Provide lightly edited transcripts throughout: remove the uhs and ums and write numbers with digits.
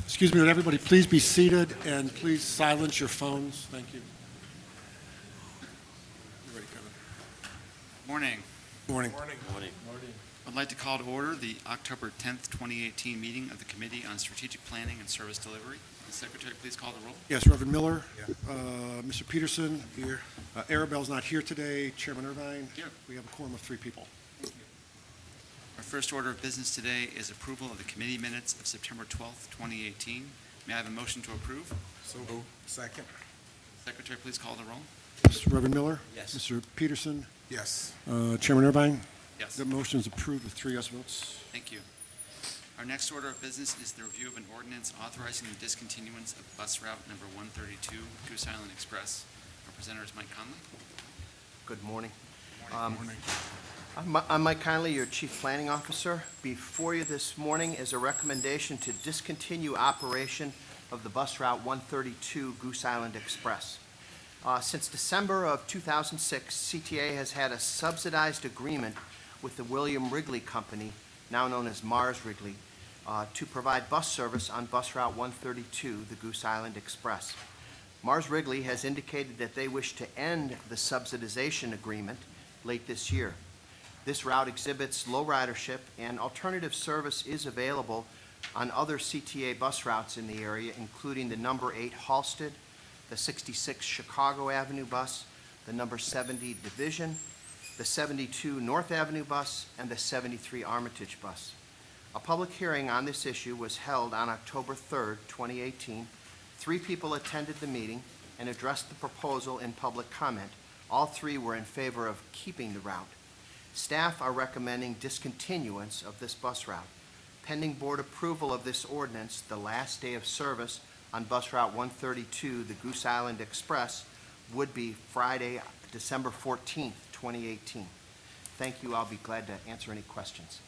Excuse me, would everybody please be seated and please silence your phones? Thank you. You ready, Kevin? Morning. Morning. I'd like to call to order the October 10th, 2018 meeting of the Committee on Strategic Planning and Service Delivery. The Secretary, please call the roll. Yes, Reverend Miller. Mr. Peterson. Here. Arabelle's not here today. Chairman Irvine. Here. We have a quorum of 3 people. Our first order of business today is approval of the committee minutes of September 12th, 2018. May I have a motion to approve? So moved. Second. Secretary, please call the roll. Mr. Reverend Miller. Yes. Mr. Peterson. Yes. Chairman Irvine. Yes. The motion is approved with 3 yes votes. Thank you. Our next order of business is the review of an ordinance authorizing the discontinuance of bus route number 132, Goose Island Express. Our presenter is Mike Conley. Good morning. Morning. I'm Mike Conley, your Chief Planning Officer. Before you this morning is a recommendation to discontinue operation of the bus route 132 Goose Island Express. Since December of 2006, CTA has had a subsidized agreement with the William Wrigley Company, now known as Mars Wrigley, to provide bus service on bus route 132, the Goose Island Express. Mars Wrigley has indicated that they wish to end the subsidization agreement late this year. This route exhibits low ridership, and alternative service is available on other CTA bus routes in the area, including the number 8 Halsted, the 66 Chicago Avenue bus, the number 70 Division, the 72 North Avenue bus, and the 73 Armitage bus. A public hearing on this issue was held on October 3rd, 2018. 3 people attended the meeting and addressed the proposal in public comment. All 3 were in favor of keeping the route. Staff are recommending discontinuance of this bus route. Pending board approval of this ordinance, the last day of service on bus route 132, the Goose Island Express, would be Friday, December 14th, 2018. Thank you. I'll be glad to answer any questions.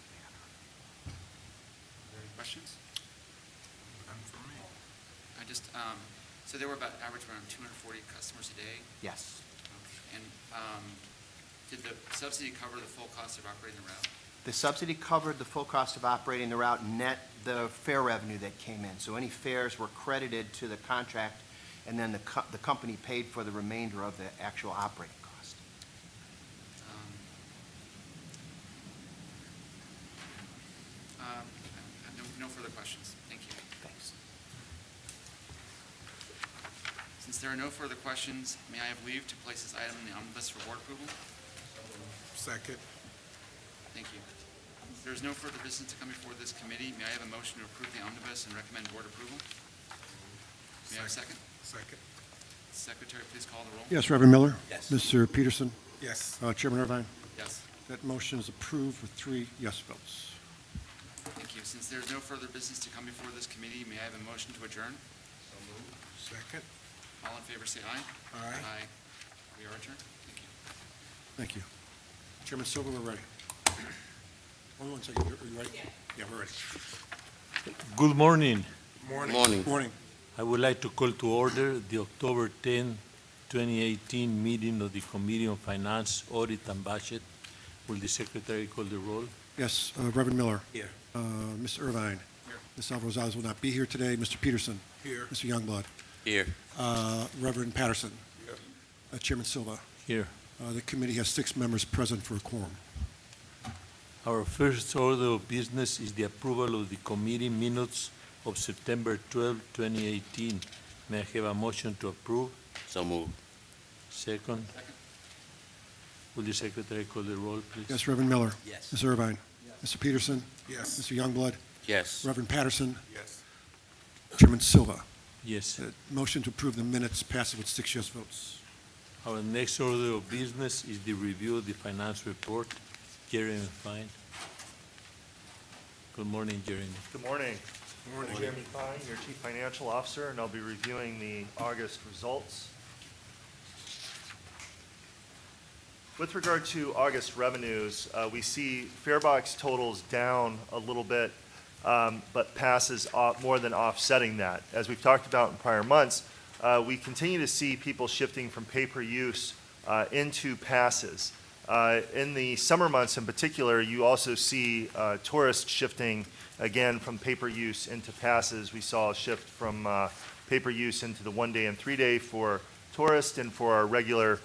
Any questions? So there were average around 240 customers a day. Yes. And did the subsidy cover the full cost of operating the route? The subsidy covered the full cost of operating the route, net the fare revenue that came in. So any fares were credited to the contract, and then the company paid for the remainder of the actual operating cost. I have no further questions. Thank you. Thanks. Since there are no further questions, may I have leave to place this item in the omnibus for board approval? Second. Thank you. If there is no further business to come before this committee, may I have a motion to approve the omnibus and recommend board approval? May I have a second? Second. Secretary, please call the roll. Yes, Reverend Miller. Yes. Mr. Peterson. Yes. Chairman Irvine. Yes. That motion is approved with 3 yes votes. Thank you. Since there is no further business to come before this committee, may I have a motion to adjourn? So moved. Second. All in favor, say aye. Aye. We are adjourned. Thank you. Thank you. Chairman Silver, we're ready. Hold on 1 second. Are you ready? Yeah, we're ready. Good morning. Morning. Morning. I would like to call to order the October 10, 2018 meeting of the Committee on Finance, Audit, and Budget. Will the Secretary call the roll? Yes, Reverend Miller. Here. Ms. Irvine. Here. Ms. Alvarez will not be here today. Mr. Peterson. Here. Mr. Youngblood. Here. Reverend Patterson. Here. Chairman Silva. Here. The committee has 6 members present for a quorum. Our first order of business is the approval of the committee minutes of September 12, 2018. May I have a motion to approve? So moved. Second. Second. Will the Secretary call the roll, please? Yes, Reverend Miller. Yes. Ms. Irvine. Mr. Peterson. Yes. Mr. Youngblood. Yes. Reverend Patterson. Yes. Chairman Silva. Yes. The motion to approve the minutes passes with 6 yes votes. Our next order of business is the review of the finance report. Jeremy Fine. Good morning, Jeremy. Good morning. Morning. Jeremy Fine, your Chief Financial Officer, and I'll be reviewing the August results. With regard to August revenues, we see farebox totals down a little bit, but passes more than offsetting that. As we've talked about in prior months, we continue to see people shifting from pay-per-use into passes. In the summer months in particular, you also see tourists shifting again from pay-per-use into passes. We saw a shift from pay-per-use into the 1-day and 3-day for tourists, and for our regular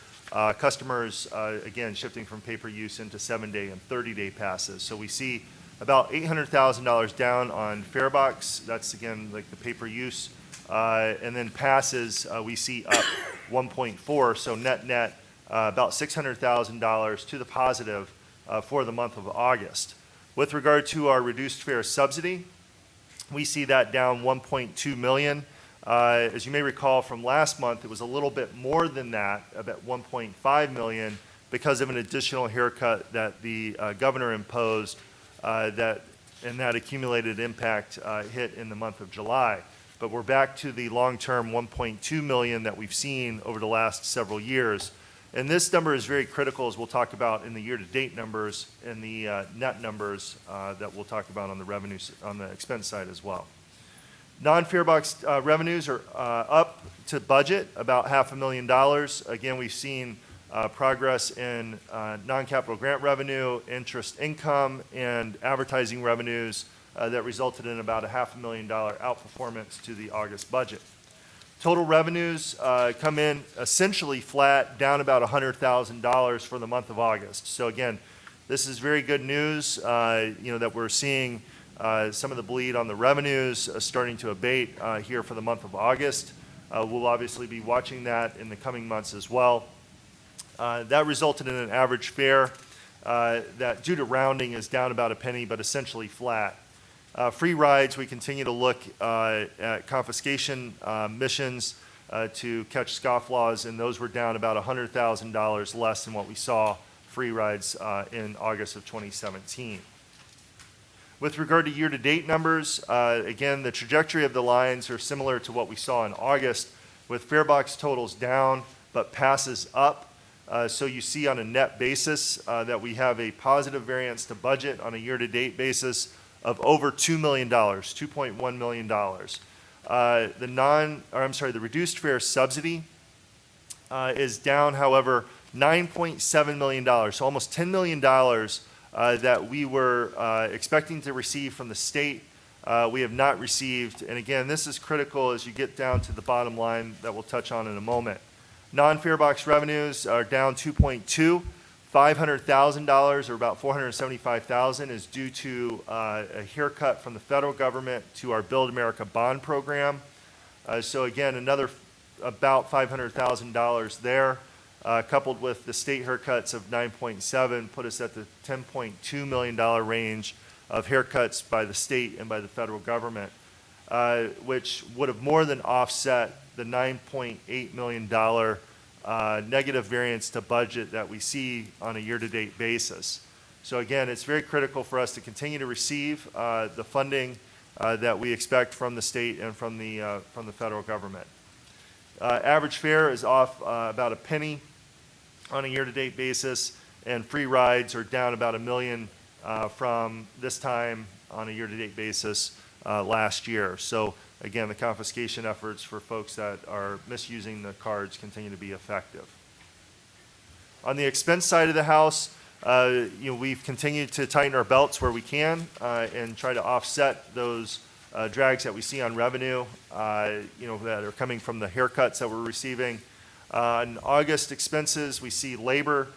customers, again, shifting from pay-per-use into 7-day and 30-day passes. So we see about $800,000 down on fare box. That's, again, like the pay-per-use. And then passes, we see up 1.4, so net, about $600,000 to the positive for the month of August. With regard to our reduced fare subsidy, we see that down $1.2 million. As you may recall from last month, it was a little bit more than that, about $1.5 million, because of an additional haircut that the governor imposed and that accumulated impact hit in the month of July. But we're back to the long-term $1.2 million that we've seen over the last several years. And this number is very critical, as we'll talk about in the year-to-date numbers and the net numbers that we'll talk about on the revenues, on the expense side as well. Non-fare box revenues are up to budget, about $500,000. Again, we've seen progress in non-capital grant revenue, interest income, and advertising revenues that resulted in about a $500,000 outperformance to the August budget. Total revenues come in essentially flat, down about $100,000 for the month of August. So again, this is very good news, that we're seeing some of the bleed on the revenues starting to abate here for the month of August. We'll obviously be watching that in the coming months as well. That resulted in an average fare that, due to rounding, is down about a penny, but essentially flat. Free rides, we continue to look at confiscation missions to catch scofflaws, and those were down about $100,000 less than what we saw free rides in August of 2017. With regard to year-to-date numbers, again, the trajectory of the lines are similar to what we saw in August, with fare box totals down but passes up. So you see on a net basis that we have a positive variance to budget on a year-to-date basis of over $2 million, $2.1 million. The reduced fare subsidy is down, however, $9.7 million, so almost $10 million that we were expecting to receive from the state. We have not received, and again, this is critical as you get down to the bottom line that we'll touch on in a moment. Non-fare box revenues are down 2.2. $500,000, or about $475,000, is due to a haircut from the federal government to our Build America bond program. So again, another about $500,000 there, coupled with the state haircuts of 9.7, put us at the $10.2 million range of haircuts by the state and by the federal government, which would have more than offset the $9.8 million negative variance to budget that we see on a year-to-date basis. So again, it's very critical for us to continue to receive the funding that we expect from the state and from the federal government. Average fare is off about a penny on a year-to-date basis, and free rides are down about $1 million from this time on a year-to-date basis last year. So again, the confiscation efforts for folks that are misusing the cards continue to be effective. On the expense side of the house, we've continued to tighten our belts where we can and try to offset those drags that we see on revenue, that are coming from the haircuts that we're receiving. On August expenses, we see labor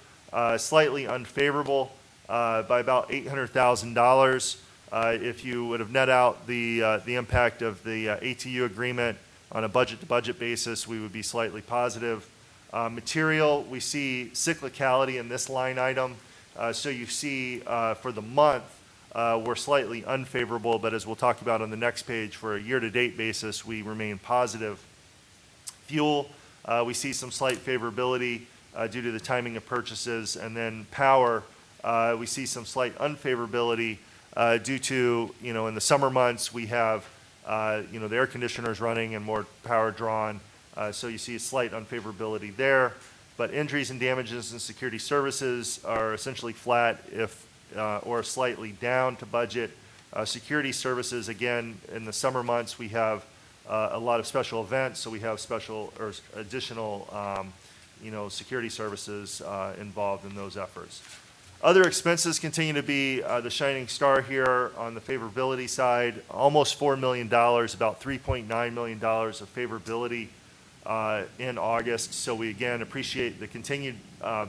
slightly unfavorable by about $800,000. If you would have net out the impact of the ATU agreement on a budget-to-budget basis, we would be slightly positive. Material, we see cyclicality in this line item. So you see for the month, we're slightly unfavorable, but as we'll talk about on the next page, for a year-to-date basis, we remain positive. Fuel, we see some slight favorability due to the timing of purchases. And then power, we see some slight unfavorability due to, in the summer months, we have, the air conditioners running and more power drawn. So you see a slight unfavorability there. But injuries and damages and security services are essentially flat or slightly down to budget. Security services, again, in the summer months, we have a lot of special events, so we have additional security services involved in those efforts. Other expenses continue to be the shining star here on the favorability side, almost $4 million, about $3.9 million of favorability in August. So we again appreciate the continued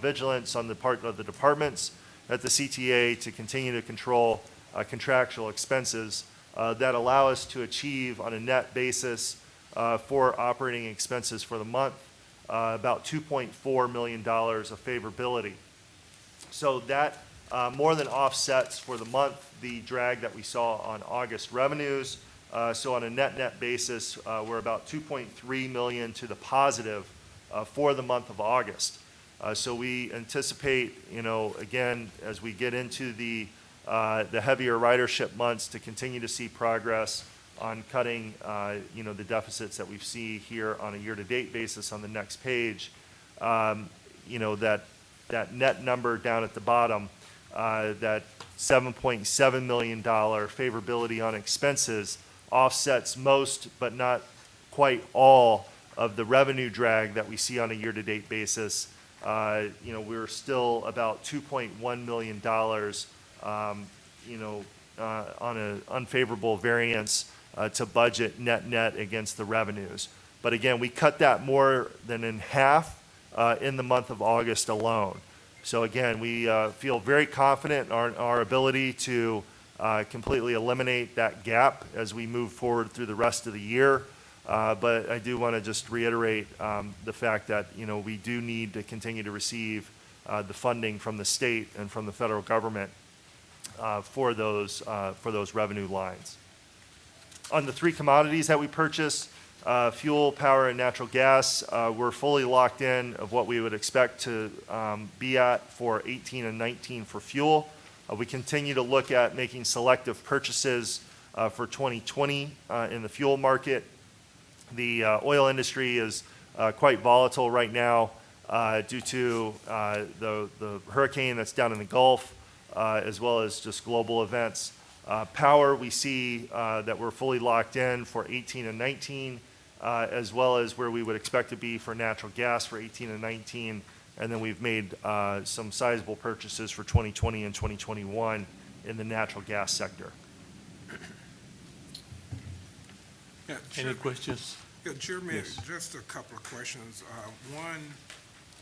vigilance on the part of the departments at the CTA to continue to control contractual expenses that allow us to achieve on a net basis for operating expenses for the month about $2.4 million of favorability. So that more than offsets for the month the drag that we saw on August revenues. So on a net basis, we're about $2.3 million to the positive for the month of August. So we anticipate, again, as we get into the heavier ridership months, to continue to see progress on cutting, the deficits that we see here on a year-to-date basis on the next page. That net number down at the bottom, that $7.7 million favorability on expenses offsets most, but not quite all, of the revenue drag that we see on a year-to-date basis. We're still about $2.1 million, on an unfavorable variance to budget net against the revenues. But again, we cut that more than in half in the month of August alone. So again, we feel very confident in our ability to completely eliminate that gap as we move forward through the rest of the year. But I do want to just reiterate the fact that, we do need to continue to receive the funding from the state and from the federal government for those revenue lines. On the three commodities that we purchase, fuel, power, and natural gas, we're fully locked in of what we would expect to be at for 18 and 19 for fuel. We continue to look at making selective purchases for 2020 in the fuel market. The oil industry is quite volatile right now due to the hurricane that's down in the Gulf, as well as just global events. Power, we see that we're fully locked in for 18 and 19, as well as where we would expect to be for natural gas for 18 and 19. And then we've made some sizable purchases for 2020 and 2021 in the natural gas sector. Yeah, Any questions? Yeah, Jeremy, Yes. just a couple of questions. One,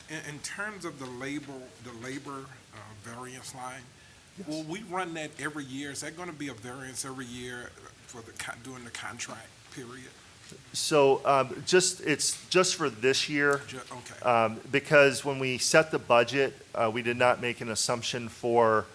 in terms of the labor variance line, will we run that every year? Is that going to be a variance every year for during the contract period? So it's just for this year. Okay. Because when we set the budget, we did not make an assumption for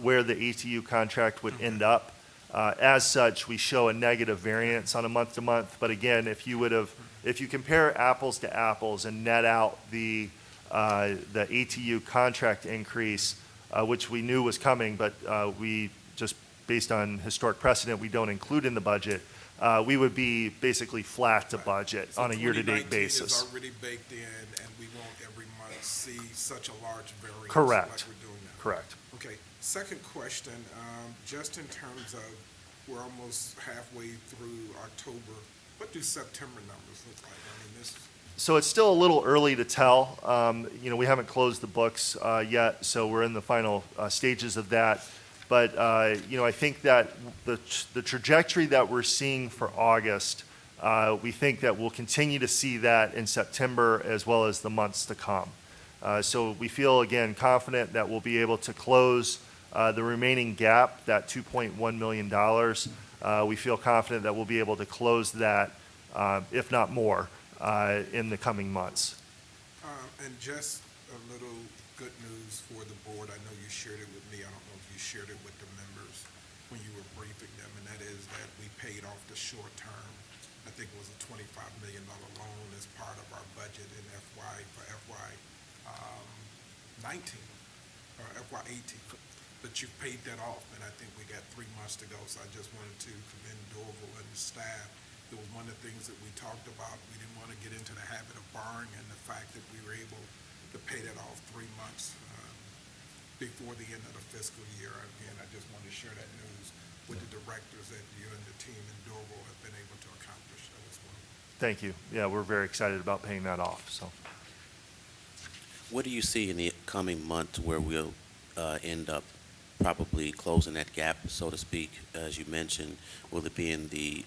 where the ATU contract would end up. As such, we show a negative variance on a month-to-month. But again, if you compare apples to apples and net out the ATU contract increase, which we knew was coming, but we just based on historic precedent, we don't include in the budget. We would be basically flat to budget on a year-to-date basis. So 2019 is already baked in, and we won't every month see such a large variance. Correct. Like we're doing now. Correct. Okay, second question, just in terms of, we're almost halfway through October, what do September numbers look like? I mean, So it's still a little early to tell. We haven't closed the books yet, so we're in the final stages of that. But, I think that the trajectory that we're seeing for August, we think that we'll continue to see that in September as well as the months to come. So we feel, again, confident that we'll be able to close the remaining gap, that $2.1 million. We feel confident that we'll be able to close that, if not more, in the coming months. And just a little good news for the board. I know you shared it with me. I don't know if you shared it with the members when you were briefing them, and that is that we paid off the short term. I think it was a $25 million loan as part of our budget in FY 19 or FY 18. But you paid that off, and I think we got 3 months to go. So I just wanted to commend Dorval and the staff. It was one of the things that we talked about. We didn't want to get into the habit of borrowing, and the fact that we were able to pay that off 3 months before the end of the fiscal year. Again, I just wanted to share that news with the directors that you and the team in Dorval have been able to accomplish that as well. Thank you. Yeah, we're very excited about paying that off. So, What do you see in the coming months where we'll end up probably closing that gap, so to speak, as you mentioned? Will it be in the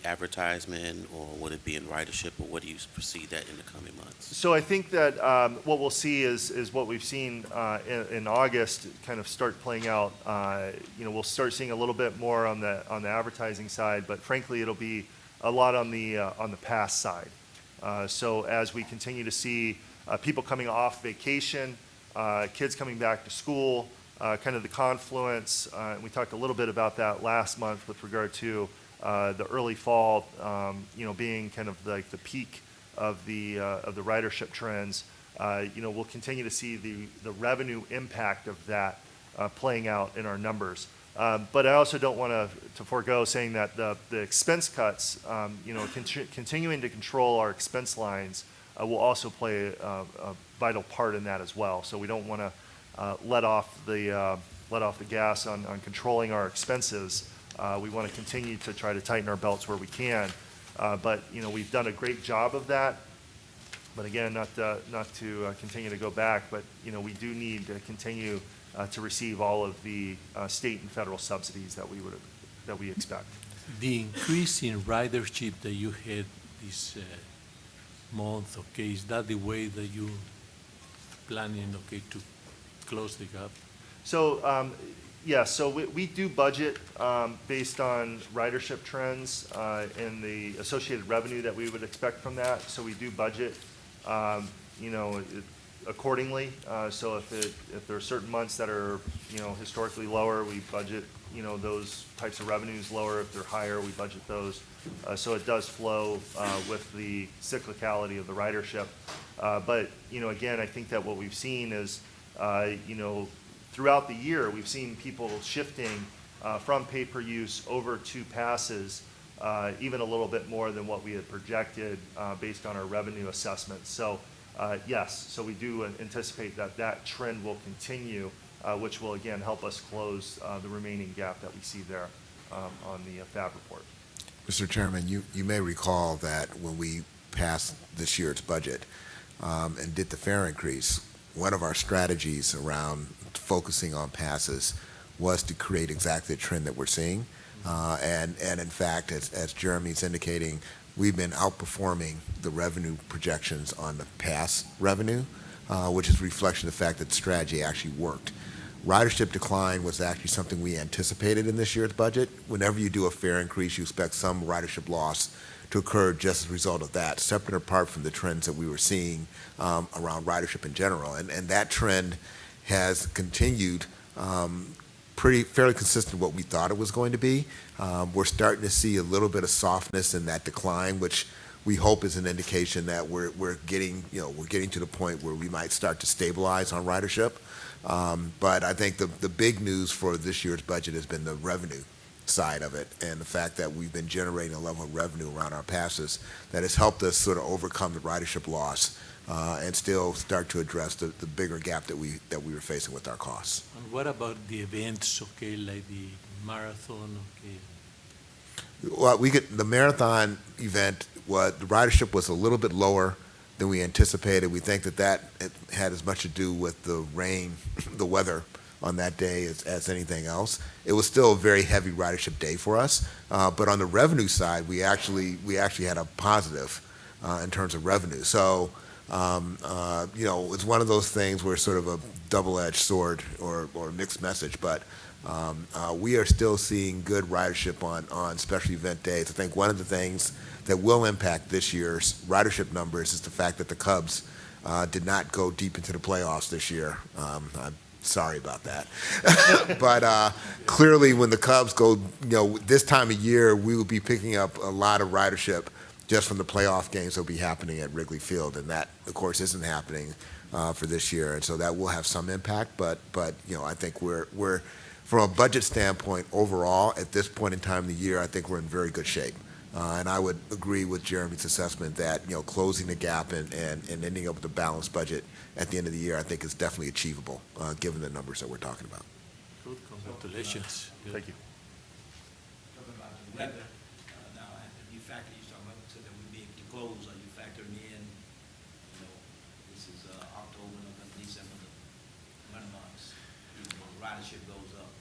advertisement, or would it be in ridership, or what do you foresee that in the coming months? So I think that what we'll see is what we've seen in August kind of start playing out. We'll start seeing a little bit more on the advertising side, but frankly, it'll be a lot on the pass side. So as we continue to see people coming off vacation, kids coming back to school, kind of the confluence, and we talked a little bit about that last month with regard to the early fall, being kind of like the peak of the ridership trends. We'll continue to see the revenue impact of that playing out in our numbers. But I also don't want to forego saying that the expense cuts, continuing to control our expense lines will also play a vital part in that as well. So we don't want to let off the gas on controlling our expenses. We want to continue to try to tighten our belts where we can. But we've done a great job of that. But again, not to continue to go back, but we do need to continue to receive all of the state and federal subsidies that we expect. The increase in ridership that you had this month, okay, is that the way that you planning, okay, to close the gap? So, yes, so we do budget based on ridership trends and the associated revenue that we would expect from that. So we do budget, accordingly. So if there are certain months that are, historically lower, we budget, those types of revenues lower. If they're higher, we budget those. So it does flow with the cyclicality of the ridership. But, again, I think that what we've seen is, throughout the year, we've seen people shifting from pay-per-use over to passes, even a little bit more than what we had projected based on our revenue assessments. So, yes, so we do anticipate that trend will continue, which will, again, help us close the remaining gap that we see there on the FAB report. Mr. Chairman, you may recall that when we passed this year's budget and did the fare increase, one of our strategies around focusing on passes was to create exactly the trend that we're seeing. And in fact, as Jeremy's indicating, we've been outperforming the revenue projections on the pass revenue, which is a reflection of the fact that the strategy actually worked. Ridership decline was actually something we anticipated in this year's budget. Whenever you do a fare increase, you expect some ridership loss to occur just as a result of that, separate and apart from the trends that we were seeing around ridership in general. And that trend has continued fairly consistent with what we thought it was going to be. We're starting to see a little bit of softness in that decline, which we hope is an indication that we're getting to the point where we might start to stabilize on ridership. But I think the big news for this year's budget has been the revenue side of it, and the fact that we've been generating a level of revenue around our passes that has helped us sort of overcome the ridership loss and still start to address the bigger gap that we were facing with our costs. And what about the events, okay, like the marathon, okay? Well, the marathon event, the ridership was a little bit lower than we anticipated. We think that it had as much to do with the rain, the weather on that day as anything else. It was still a very heavy ridership day for us, but on the revenue side, we actually had a positive in terms of revenue. So, it's one of those things where it's sort of a double-edged sword or a mixed message, but we are still seeing good ridership on special event days. I think one of the things that will impact this year's ridership numbers is the fact that the Cubs did not go deep into the playoffs this year. I'm sorry about that. But clearly when the Cubs go, this time of year, we will be picking up a lot of ridership just from the playoff games that will be happening at Wrigley Field. And that, of course, isn't happening for this year. And so that will have some impact. But I think we're from a budget standpoint overall, at this point in time of the year, I think we're in very good shape. And I would agree with Jeremy's assessment that, closing the gap and ending up with a balanced budget at the end of the year, I think is definitely achievable, given the numbers that we're talking about. Good, congratulations. Good. Thank you. Talking about the weather, now, you talking about, so that we'd be able to close, are you factoring in, the this is October, November, December, the winter months, even though ridership goes up,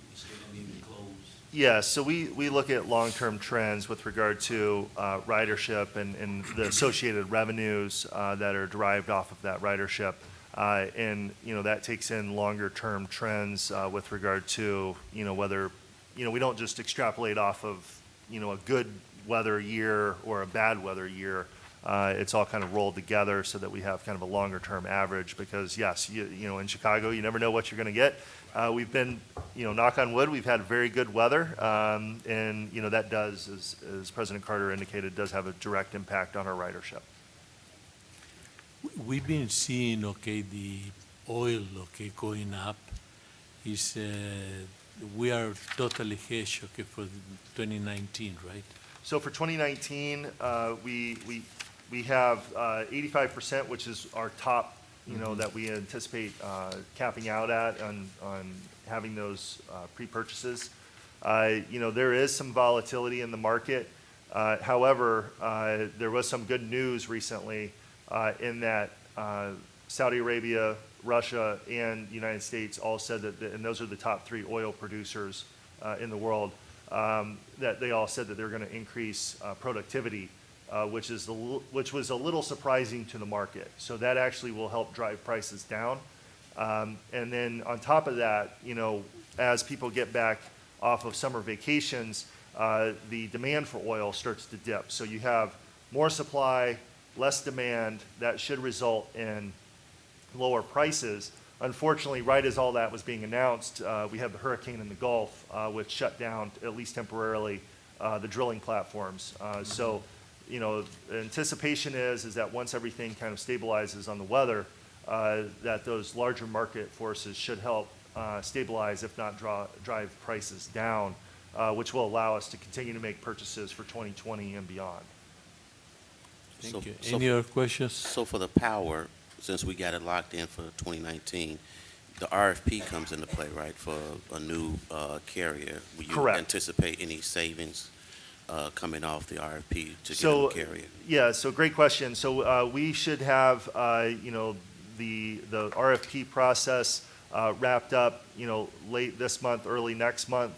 we still gonna be able to close. Yeah, so we look at long-term trends with regard to ridership and the associated revenues that are derived off of that ridership. And, that takes in longer-term trends with regard to, whether, we don't just extrapolate off of, a good weather year or a bad weather year. It's all kind of rolled together so that we have kind of a longer-term average because, yes, in Chicago, you never know what you're going to get. We've been, knock on wood, we've had very good weather, and, that does, as President Carter indicated, does have a direct impact on our ridership. We've been seeing, the oil, going up. We are totally hedged, for 2019, right? So for 2019, we have 85%, which is our top, that we anticipate capping out at on having those pre-purchases. There is some volatility in the market. However, there was some good news recently in that Saudi Arabia, Russia, and the United States all said that, and those are the top 3 oil producers in the world, that they all said that they're going to increase productivity, which was a little surprising to the market. So that actually will help drive prices down. And then on top of that, as people get back off of summer vacations, the demand for oil starts to dip. So you have more supply, less demand. That should result in lower prices. Unfortunately, right as all that was being announced, we had the hurricane in the Gulf, which shut down, at least temporarily, the drilling platforms. So, the anticipation is that once everything kind of stabilizes on the weather, that those larger market forces should help stabilize, if not drive prices down, which will allow us to continue to make purchases for 2020 and beyond. Thank you. So- Any other questions? So for the power, since we got it locked in for 2019, the RFP comes into play, right, for a new carrier? Will you Correct. anticipate any savings coming off the RFP to get a So, new carrier? yeah, so great question. So we should have, the RFP process wrapped up, late this month, early next month,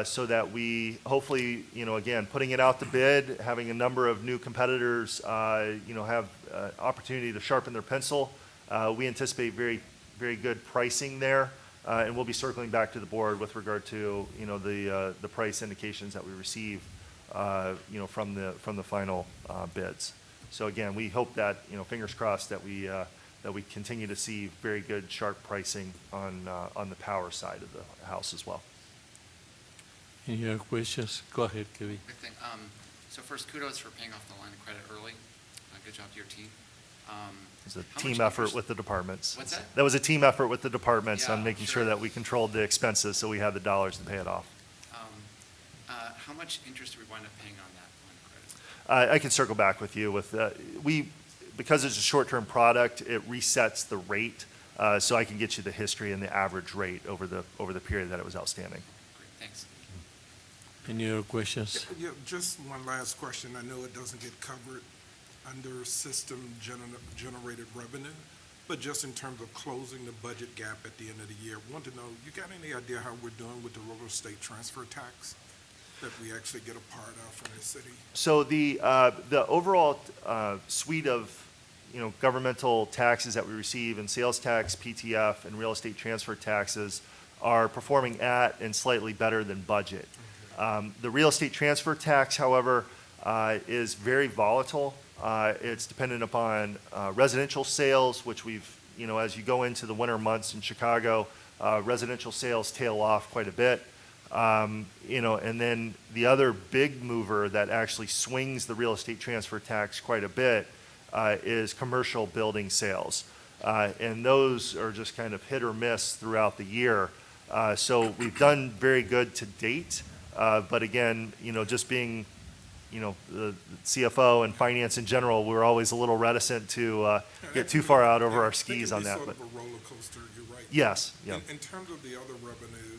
so that we hopefully, again, putting it out to bid, having a number of new competitors, have opportunity to sharpen their pencil. We anticipate very, very good pricing there, and we'll be circling back to the board with regard to, the price indications that we receive, from the final bids. So again, we hope that, fingers crossed that we continue to see very good, sharp pricing on the power side of the house as well. Any other questions? Go ahead, Kevin. Quick thing. So first, kudos for paying off the line of credit early. Good job to your team. It was a How team much effort interest- with the departments. What's that? That was a team effort with the departments Yeah, on making sure sure. that we controlled the expenses, so we had the dollars to pay it off. How much interest do we wind up paying on that line of credit? I can circle back with you with, because it's a short-term product, it resets the rate, so I can get you the history and the average rate over the period that it was outstanding. Great, thanks. Any other questions? Yeah, just one last question. I know it doesn't get covered under system-generated revenue, but just in terms of closing the budget gap at the end of the year, want to know, you got any idea how we're doing with the real estate transfer tax that we actually get a part of from the city? So the overall suite of, governmental taxes that we receive in sales tax, PTF, and real estate transfer taxes are performing at and slightly better than budget. The real estate transfer tax, however, is very volatile. It's dependent upon residential sales, which we've, as you go into the winter months in Chicago, residential sales tail off quite a bit. And then the other big mover that actually swings the real estate transfer tax quite a bit is commercial building sales. And those are just kind of hit or miss throughout the year. So we've done very good to date. But again, just being, the CFO and finance in general, we're always a little reticent to get too far out over our skis on that. It But can be sort of a roller coaster, you're right. yes, yeah. In terms of the other revenue,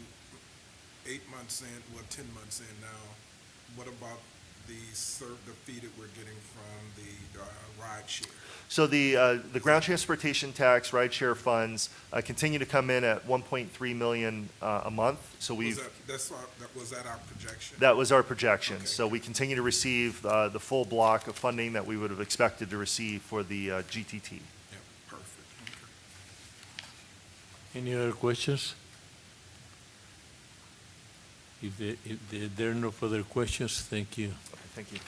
8 months in, 10 months in now, what about the fee that we're getting from the ride share? So the ground transportation tax, rideshare funds continue to come in at 1.3 million a month. So Was we've, was that our projection? that was our projection. Okay. So we continue to receive the full block of funding that we would have expected to receive for the GTT. Yeah, perfect. Okay. Any other questions? If there are no further questions, thank you. Okay, thank you.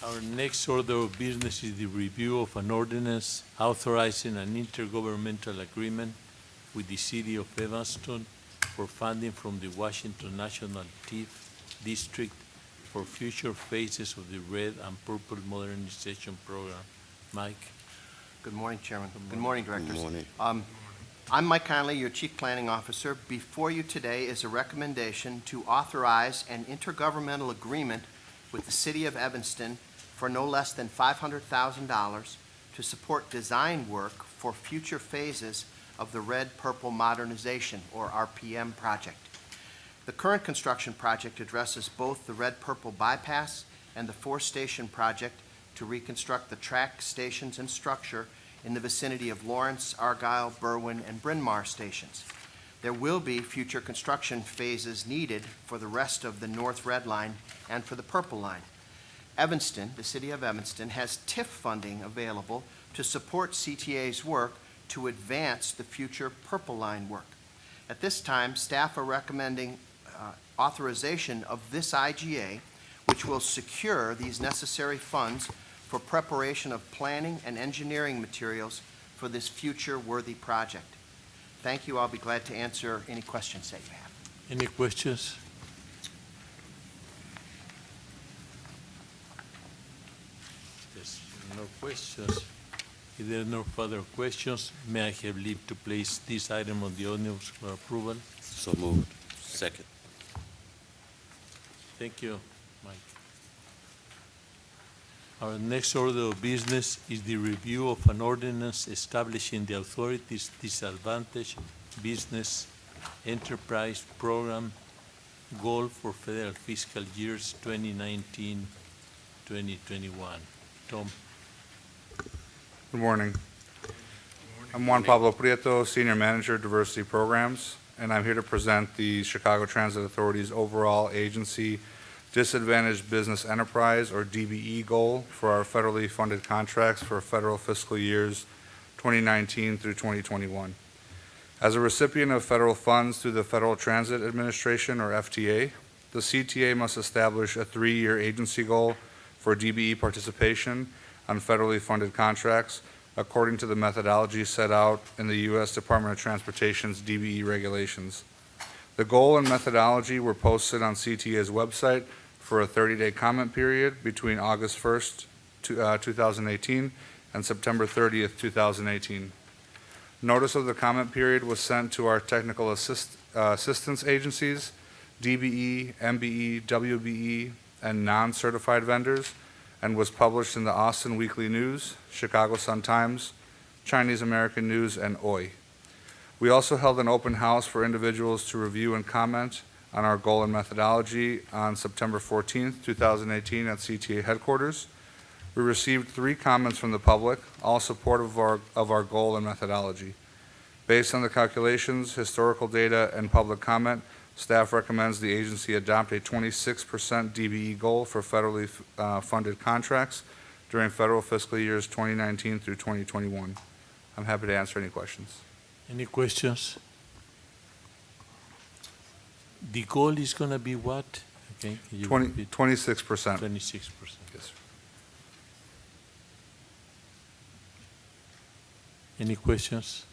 Our next order of business is the review of an ordinance authorizing an intergovernmental agreement with the city of Evanston for funding from the Washington National TIF District for future phases of the Red and Purple Modernization Program. Mike? Good morning, Chairman. Good morning, Directors. Good morning. I'm Mike Conley, your Chief Planning Officer. Before you today is a recommendation to authorize an intergovernmental agreement with the City of Evanston for no less than $500,000 to support design work for future phases of the Red Purple Modernization, or RPM, project. The current construction project addresses both the Red Purple bypass and the four-station project to reconstruct the track, stations, and structure in the vicinity of Lawrence, Argyle, Berwyn, and Bryn Mawr stations. There will be future construction phases needed for the rest of the North Red Line and for the Purple Line. Evanston, the City of Evanston, has TIF funding available to support CTA's work to advance the future Purple Line work. At this time, staff are recommending authorization of this IGA, which will secure these necessary funds for preparation of planning and engineering materials for this future worthy project. Thank you. I'll be glad to answer any questions that you have. Any questions? There's no questions. If there are no further questions, may I have leave to place this item on the ordinance for approval? So moved. Second. Thank you, Mike. Our next order of business is the review of an ordinance establishing the authority's disadvantaged business enterprise program goal for federal fiscal years 2019, 2021. Tom? Good morning. I'm Juan Pablo Prieto, Senior Manager, Diversity Programs, and I'm here to present the Chicago Transit Authority's overall agency Disadvantaged Business Enterprise, or DBE, goal for our federally funded contracts for federal fiscal years 2019 through 2021. As a recipient of federal funds through the Federal Transit Administration, or FTA, the CTA must establish a 3-year agency goal for DBE participation on federally funded contracts according to the methodology set out in the U.S. Department of Transportation's DBE regulations. The goal and methodology were posted on CTA's website for a 30-day comment period between August 1st, 2018 and September 30th, 2018. Notice of the comment period was sent to our technical assistance agencies, DBE, MBE, WBE, and non-certified vendors, and was published in the Austin Weekly News, Chicago Sun-Times, Chinese American News, and OI. We also held an open house for individuals to review and comment on our goal and methodology on September 14th, 2018 at CTA headquarters. We received 3 comments from the public, all supportive of our goal and methodology. Based on the calculations, historical data, and public comment, staff recommends the agency adopt a 26% DBE goal for federally funded contracts during federal fiscal years 2019 through 2021. I'm happy to answer any questions. Any questions? The goal is going to be what? Okay, can you repeat? 26%. 26%. Yes, sir. Any questions?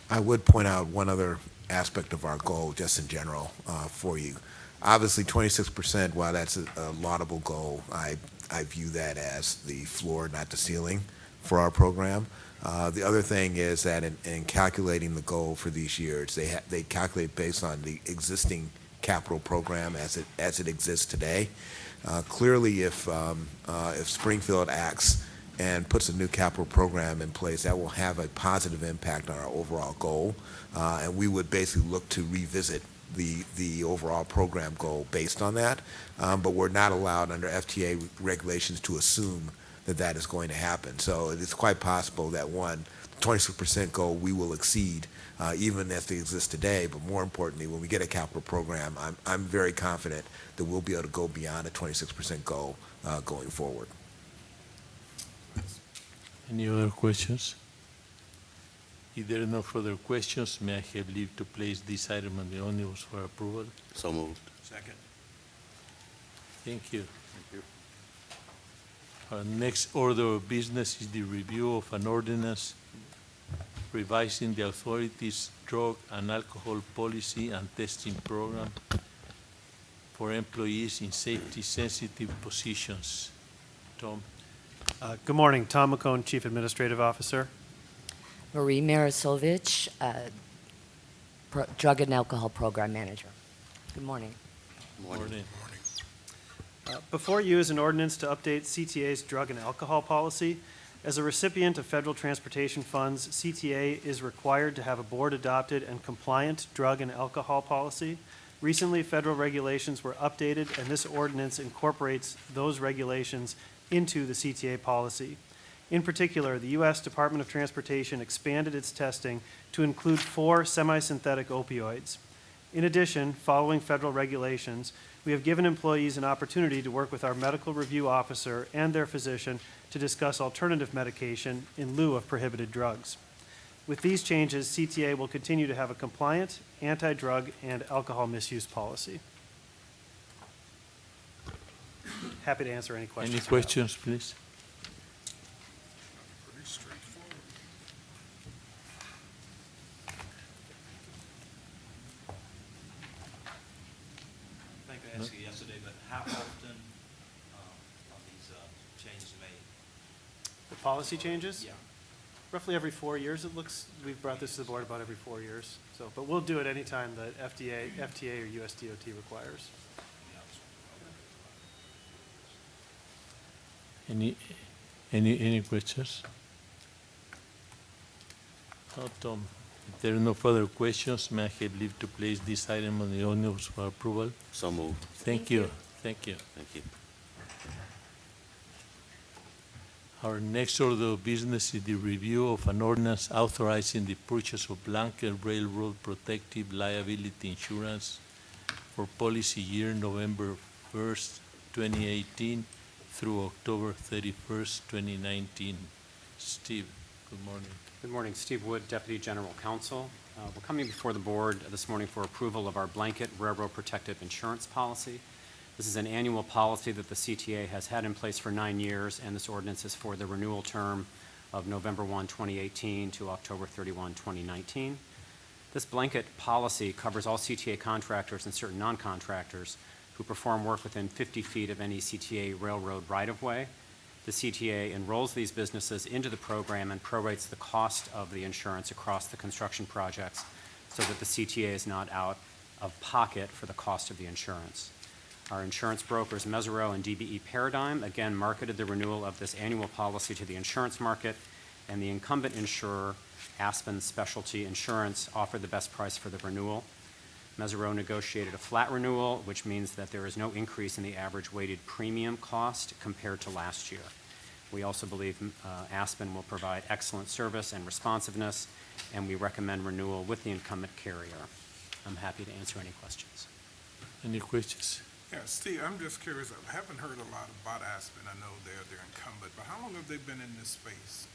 I would point out one other aspect of our goal, just in general, for you. Obviously, 26%, while that's a laudable goal, I view that as the floor, not the ceiling, for our program. The other thing is that in calculating the goal for these years, they calculate based on the existing capital program as it exists today. Clearly, if Springfield acts and puts a new capital program in place, that will have a positive impact on our overall goal, and we would basically look to revisit the overall program goal based on that. But we're not allowed under FTA regulations to assume that that is going to happen. So it's quite possible that 26% goal we will exceed, even as they exist today. But more importantly, when we get a capital program, I'm very confident that we'll be able to go beyond a 26% goal going forward. Any other questions? If there are no further questions, may I have leave to place this item on the omnibus for approval? So moved. Second. Thank you. Our next order of business is the review of an ordinance revising the authority's drug and alcohol policy and testing program for employees in safety-sensitive positions. Tom? Good morning, Tom McCone, Chief Administrative Officer. Marie Miroslevich, Drug and Alcohol Program Manager. Good morning. Morning. Before you is an ordinance to update CTA's drug and alcohol policy. As a recipient of federal transportation funds, CTA is required to have a board-adopted and compliant drug and alcohol policy. Recently, federal regulations were updated, and this ordinance incorporates those regulations into the CTA policy. In particular, the U.S. Department of Transportation expanded its testing to include 4 semi-synthetic opioids. In addition, following federal regulations, we have given employees an opportunity to work with our medical review officer and their physician to discuss alternative medication in lieu of prohibited drugs. With these changes, CTA will continue to have a compliant anti-drug and alcohol misuse policy. Happy to answer any questions. Any questions, please? Pretty straightforward. I think I asked you yesterday, but how often are these changes made? The policy changes? Yeah. Roughly every 4 years, it looks. We've brought this to the board about every 4 years. So, but we'll do it anytime the FTA or USDOT requires. Any questions? No, Tom. If there are no further questions, may I have leave to place this item on the omnibus for approval? So moved. Thank you. Thank you. Thank you. Our next order of business is the review of an ordinance authorizing the purchase of blanket railroad protective liability insurance for policy year November 1st, 2018 through October 31st, 2019. Steve, good morning. Good morning. Steve Wood, Deputy General Counsel. We're coming before the board this morning for approval of our blanket railroad protective insurance policy. This is an annual policy that the CTA has had in place for 9 years, and this ordinance is for the renewal term of November 1, 2018 to October 31, 2019. This blanket policy covers all CTA contractors and certain non-contractors who perform work within 50 feet of any CTA railroad right-of-way. The CTA enrolls these businesses into the program and prorates the cost of the insurance across the construction projects so that the CTA is not out of pocket for the cost of the insurance. Our insurance brokers, Mesero and DBE Paradigm, again marketed the renewal of this annual policy to the insurance market, and the incumbent insurer, Aspen Specialty Insurance, offered the best price for the renewal. Mesero negotiated a flat renewal, which means that there is no increase in the average weighted premium cost compared to last year. We also believe Aspen will provide excellent service and responsiveness, and we recommend renewal with the incumbent carrier. I'm happy to answer any questions. Any questions? Yeah, Steve, I'm just curious. I haven't heard a lot about Aspen. I know they're incumbent, but how long have they been in this space?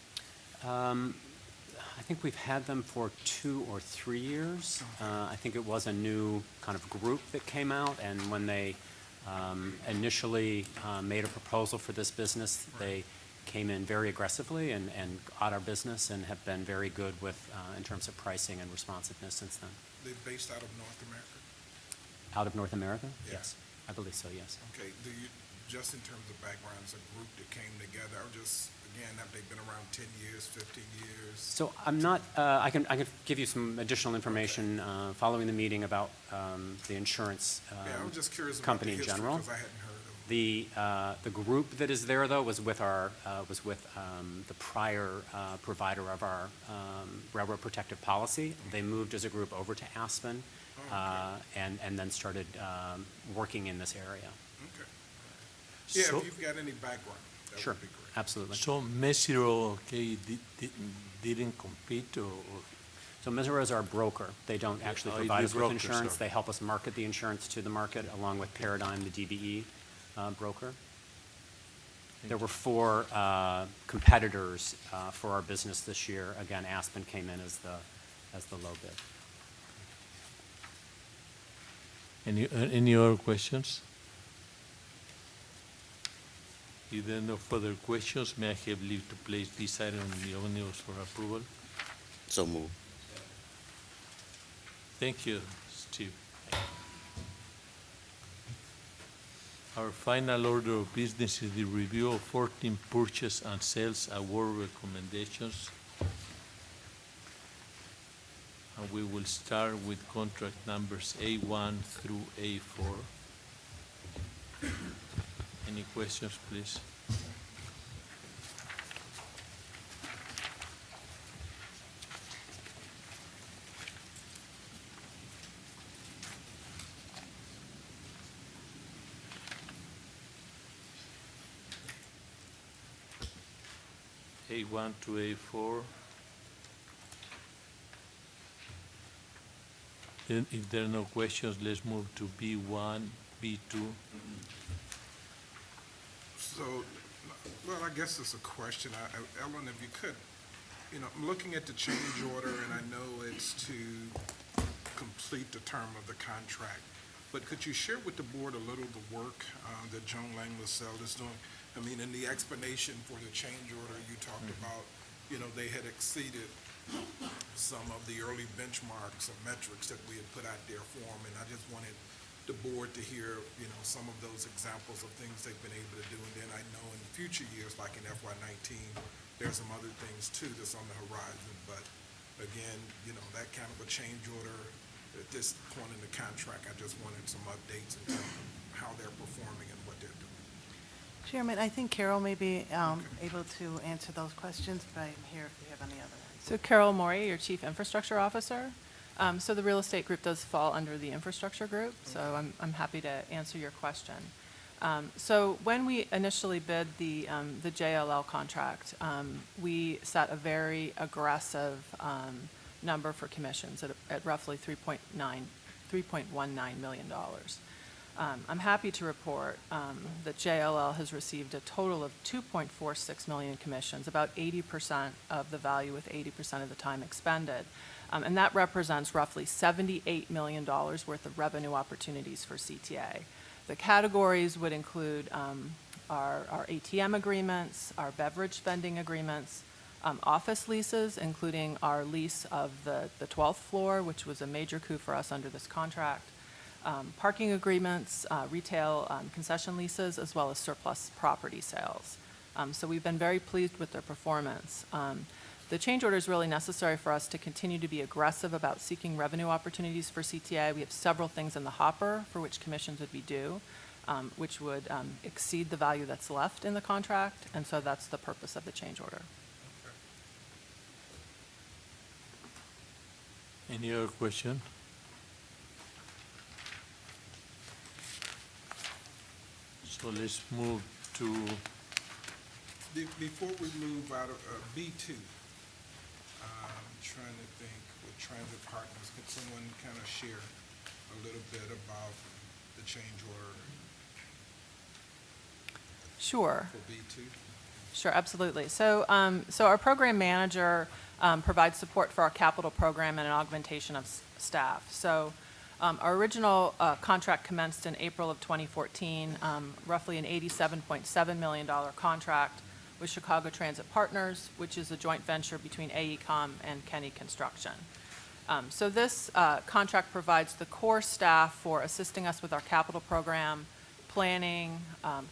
I think we've had them for 2 or 3 years. I think it was a new kind of group that came out, and when they initially made a proposal for this business, they came in very aggressively and got our business and have been very good with in terms of pricing and responsiveness since then. They're based out of North America? Out of North America? Yeah. Yes, I believe so, yes. Okay, do you, just in terms of background, it's a group that came together, or just, again, have they been around 10 years, 15 years? So I'm not, I can give you some additional information following the meeting about the insurance Yeah, I'm just curious about the company in history, general. because I hadn't heard of them. The group that is there, though, was with the prior provider of our railroad protective policy. They moved as a group over to Aspen, and then started working in this area. Okay. Yeah, So- if you've got any background, that Sure, would be great. absolutely. So Mesiro, okay, didn't compete or? So Missouri is our broker. They don't actually Oh, provide the us with broker, insurance. sorry. They help us market the insurance to the market, along with Paradigm, the DBE broker. There were 4 competitors for our business this year. Again, Aspen came in as the low bid. Any other questions? If there are no further questions, may I have leave to place this item on the omnibus for approval? So move. Thank you, Steve. Our final order of business is the review of 14 purchase and sales award recommendations. And we will start with contract numbers A1 through A4. Any questions, please? A1 to A4. Then if there are no questions, let's move to B1, B2. So, well, I guess it's a question. Ellen, if you could, I'm looking at the change order, and I know it's to complete the term of the contract. But could you share with the board a little of the work that Joan Lang LaSalle is doing? I mean, in the explanation for the change order, you talked about, they had exceeded some of the early benchmarks or metrics that we had put out there for them. And I just wanted the board to hear, some of those examples of things they've been able to do. And then I know in future years, like in FY19, there's some other things too that's on the horizon. But again, that kind of a change order at this point in the contract, I just wanted some updates in terms of how they're performing and what they're doing. Chairman, I think Carol may be able to answer those questions, but I'm here if you have any other ones. So Carol Morey, your Chief Infrastructure Officer. So the real estate group does fall under the infrastructure group, so I'm happy to answer your question. So when we initially bid the JLL contract, we set a very aggressive number for commissions at roughly $3.19 million. I'm happy to report that JLL has received a total of 2.46 million commissions, about 80% of the value with 80% of the time expended. And that represents roughly $78 million worth of revenue opportunities for CTA. The categories would include our ATM agreements, our beverage spending agreements, office leases, including our lease of the 12th floor, which was a major coup for us under this contract, parking agreements, retail concession leases, as well as surplus property sales. So we've been very pleased with their performance. The change order is really necessary for us to continue to be aggressive about seeking revenue opportunities for CTA. We have several things in the hopper for which commissions would be due, which would exceed the value that's left in the contract, and so that's the purpose of the change order. Any other question? So let's move to, Before we move out of B2, I'm trying to think with transit partners, could someone kind of share a little bit about the change order Sure. for B2? Sure, absolutely. So our program manager provides support for our capital program and an augmentation of staff. So our original contract commenced in April of 2014, roughly an $87.7 million contract with Chicago Transit Partners, which is a joint venture between AECom and Kenny Construction. So this contract provides the core staff for assisting us with our capital program, planning,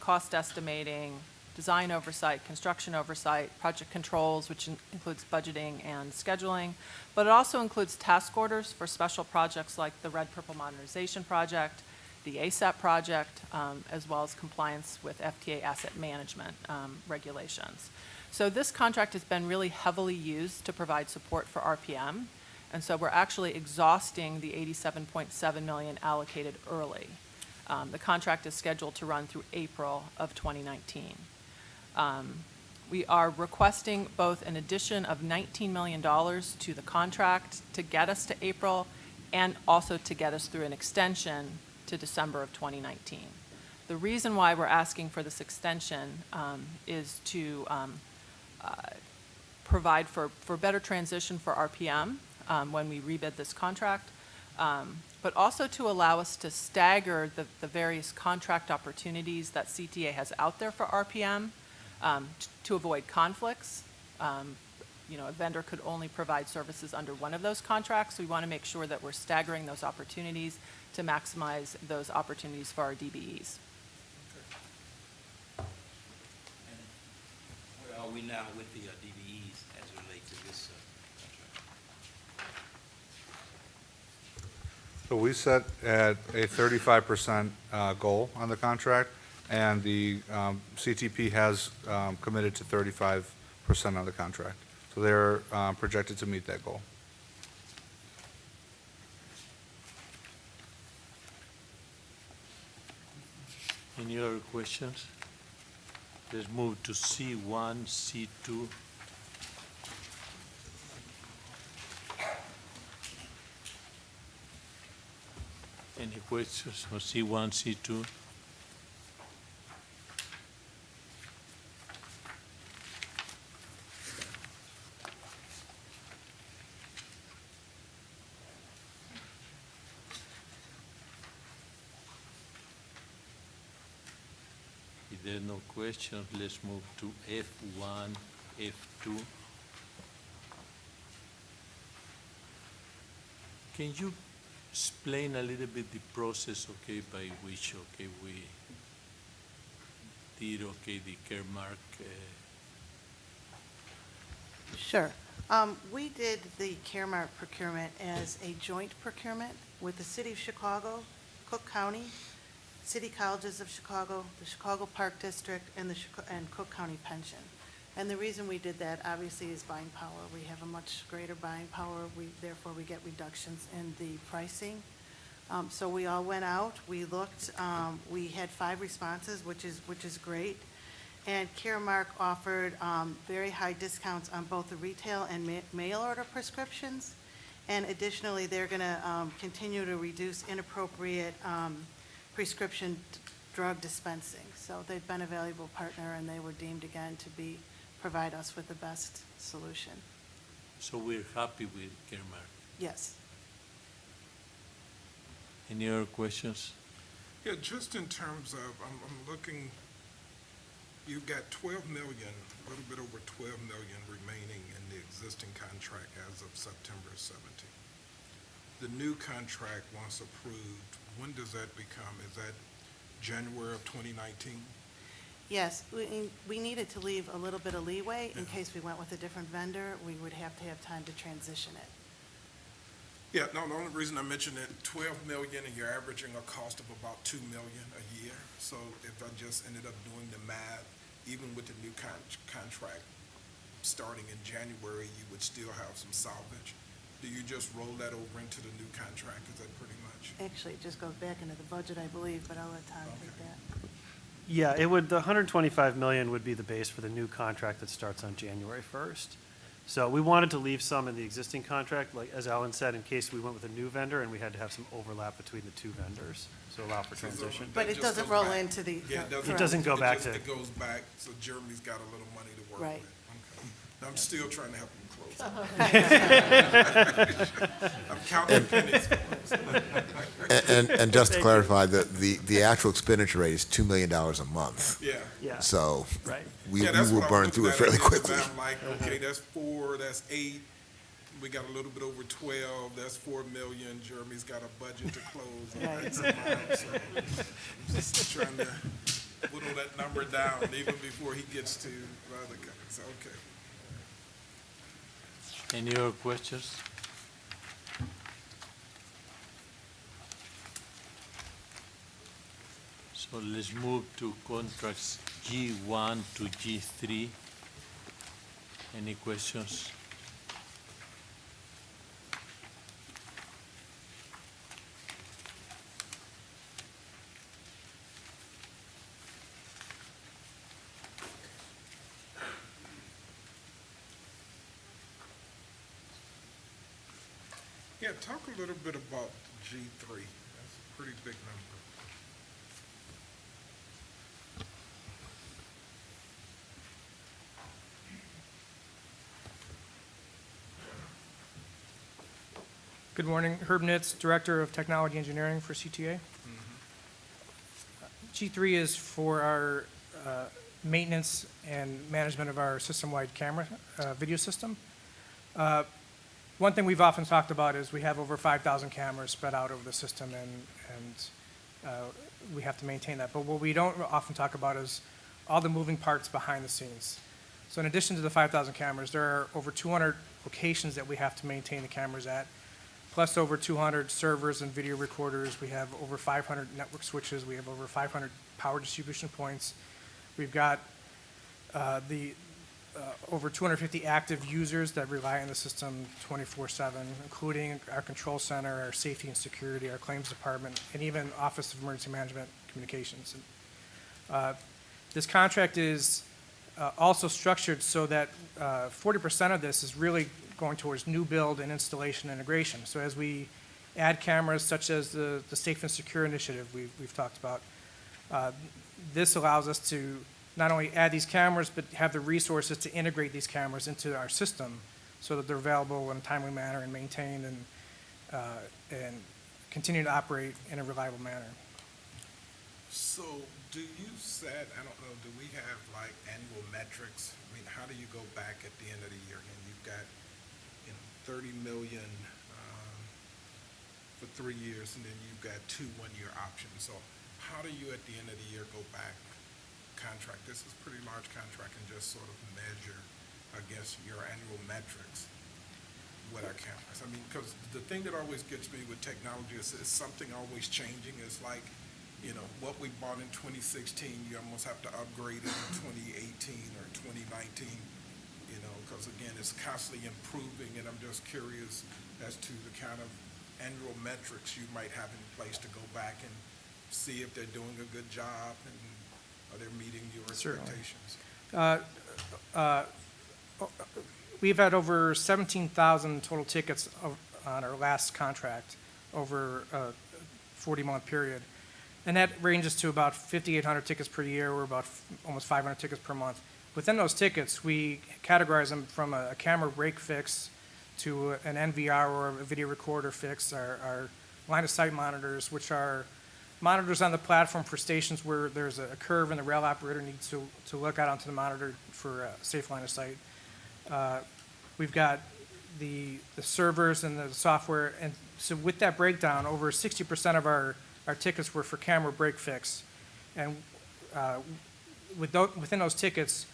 cost estimating, design oversight, construction oversight, project controls, which includes budgeting and scheduling, but it also includes task orders for special projects like the Red Purple Modernization Project the ASAP project, as well as compliance with FTA asset management regulations. So this contract has been really heavily used to provide support for RPM, and so we're actually exhausting the $87.7 million allocated early. The contract is scheduled to run through April of 2019. We are requesting both an addition of $19 million to the contract to get us to April and also to get us through an extension to December of 2019. The reason why we're asking for this extension is to provide for better transition for RPM when we rebid this contract, but also to allow us to stagger the various contract opportunities that CTA has out there for RPM to avoid conflicts. A vendor could only provide services under one of those contracts. We want to make sure that we're staggering those opportunities to maximize those opportunities for our DBEs. And where are we now with the DBEs as it relates to this contract? So we set at a 35% goal on the contract, and the CTP has committed to 35% of the contract. So they're projected to meet that goal. Any other questions? Let's move to C1, C2. Any questions on C1, C2? If there are no questions, let's move to F1, F2. Can you explain a little bit the process, okay, by which, okay, we did, okay, the Caremark? Sure. We did the Caremark procurement as a joint procurement with the City of Chicago, Cook County, City Colleges of Chicago, the Chicago Park District, and Cook County Pension. And the reason we did that, obviously, is buying power. We have a much greater buying power. Therefore, we get reductions in the pricing. So we all went out. We looked. We had 5 responses, which is great. And Caremark offered very high discounts on both the retail and mail order prescriptions. And additionally, they're going to continue to reduce inappropriate prescription drug dispensing. So they've been a valuable partner, and they were deemed again to provide us with the best solution. So we're happy with Caremark. Yes. Any other questions? Yeah, just in terms of, I'm looking, you've got 12 million, a little bit over 12 million remaining in the existing contract as of September 17th. The new contract, once approved, when does that become? Is that January of 2019? Yes, we needed to leave a little bit of leeway in case we went with a different vendor. We would have to have time to transition it. Yeah, no, the only reason I mentioned it, 12 million, and you're averaging a cost of about 2 million a year. So if I just ended up doing the math, even with the new contract starting in January, you would still have some salvage. Do you just roll that over into the new contract? Is that pretty much? Actually, it just goes back into the budget, I believe, but I'll let Todd take that. Yeah, it would, the $125 million would be the base for the new contract that starts on January 1st. So we wanted to leave some in the existing contract, like, as Alan said, in case we went with a new vendor and we had to have some overlap between the 2 vendors, so allow for transition. But it doesn't roll into the. Yeah, It doesn't go back to. It goes back, so Jeremy's got a little money to work with. Right. Okay. I'm still trying to help him close. I'm counting pennies. And just to clarify, the actual expenditure rate is $2 million a month. Yeah. Yeah, So right. we Yeah, that's will what I'm burn looking through it at fairly because quickly. I'm like, okay, that's 4, that's 8. We got a little bit over 12, that's 4 million. Jeremy's got a budget to close on Right. X amount, so I'm just trying to whittle that number down even before he gets to the other guys. Okay. Any other questions? So let's move to contracts G1 to G3. Any questions? Yeah, talk a little bit about G3. That's a pretty big number. Good morning. Herb Nitz, Director of Technology Engineering for CTA. G3 is for our maintenance and management of our system-wide camera video system. One thing we've often talked about is we have over 5,000 cameras spread out over the system, and we have to maintain that. But what we don't often talk about is all the moving parts behind the scenes. So in addition to the 5,000 cameras, there are over 200 locations that we have to maintain the cameras at, plus over 200 servers and video recorders. We have over 500 network switches. We have over 500 power distribution points. We've got over 250 active users that rely on the system 24/7, including our control center, our safety and security, our claims department, and even Office of Emergency Management Communications. This contract is also structured so that 40% of this is really going towards new build and installation integration. So as we add cameras, such as the Safe and Secure initiative we've talked about, this allows us to not only add these cameras, but have the resources to integrate these cameras into our system so that they're available in a timely manner and maintained and continue to operate in a reliable manner. So do you set, I don't know, do we have like annual metrics? I mean, how do you go back at the end of the year and you've got, 30 million for 3 years, and then you've got 2 one-year options. So how do you at the end of the year go back contract? This is a pretty large contract, and just sort of measure, I guess, your annual metrics with our cameras. I mean, because the thing that always gets me with technology is something always changing. It's like, what we bought in 2016, you almost have to upgrade it in 2018 or 2019, because again, it's constantly improving, and I'm just curious as to the kind of annual metrics you might have in place to go back and see if they're doing a good job and are they meeting your expectations? We've had over 17,000 total tickets on our last contract over a 40-month period. And that ranges to about 5,800 tickets per year, or about almost 500 tickets per month. Within those tickets, we categorize them from a camera break fix to an NVR or a video recorder fix, our line of sight monitors, which are monitors on the platform for stations where there's a curve and the rail operator needs to look out onto the monitor for a safe line of sight. We've got the servers and the software, and so with that breakdown, over 60% of our tickets were for camera break fix. And within those tickets,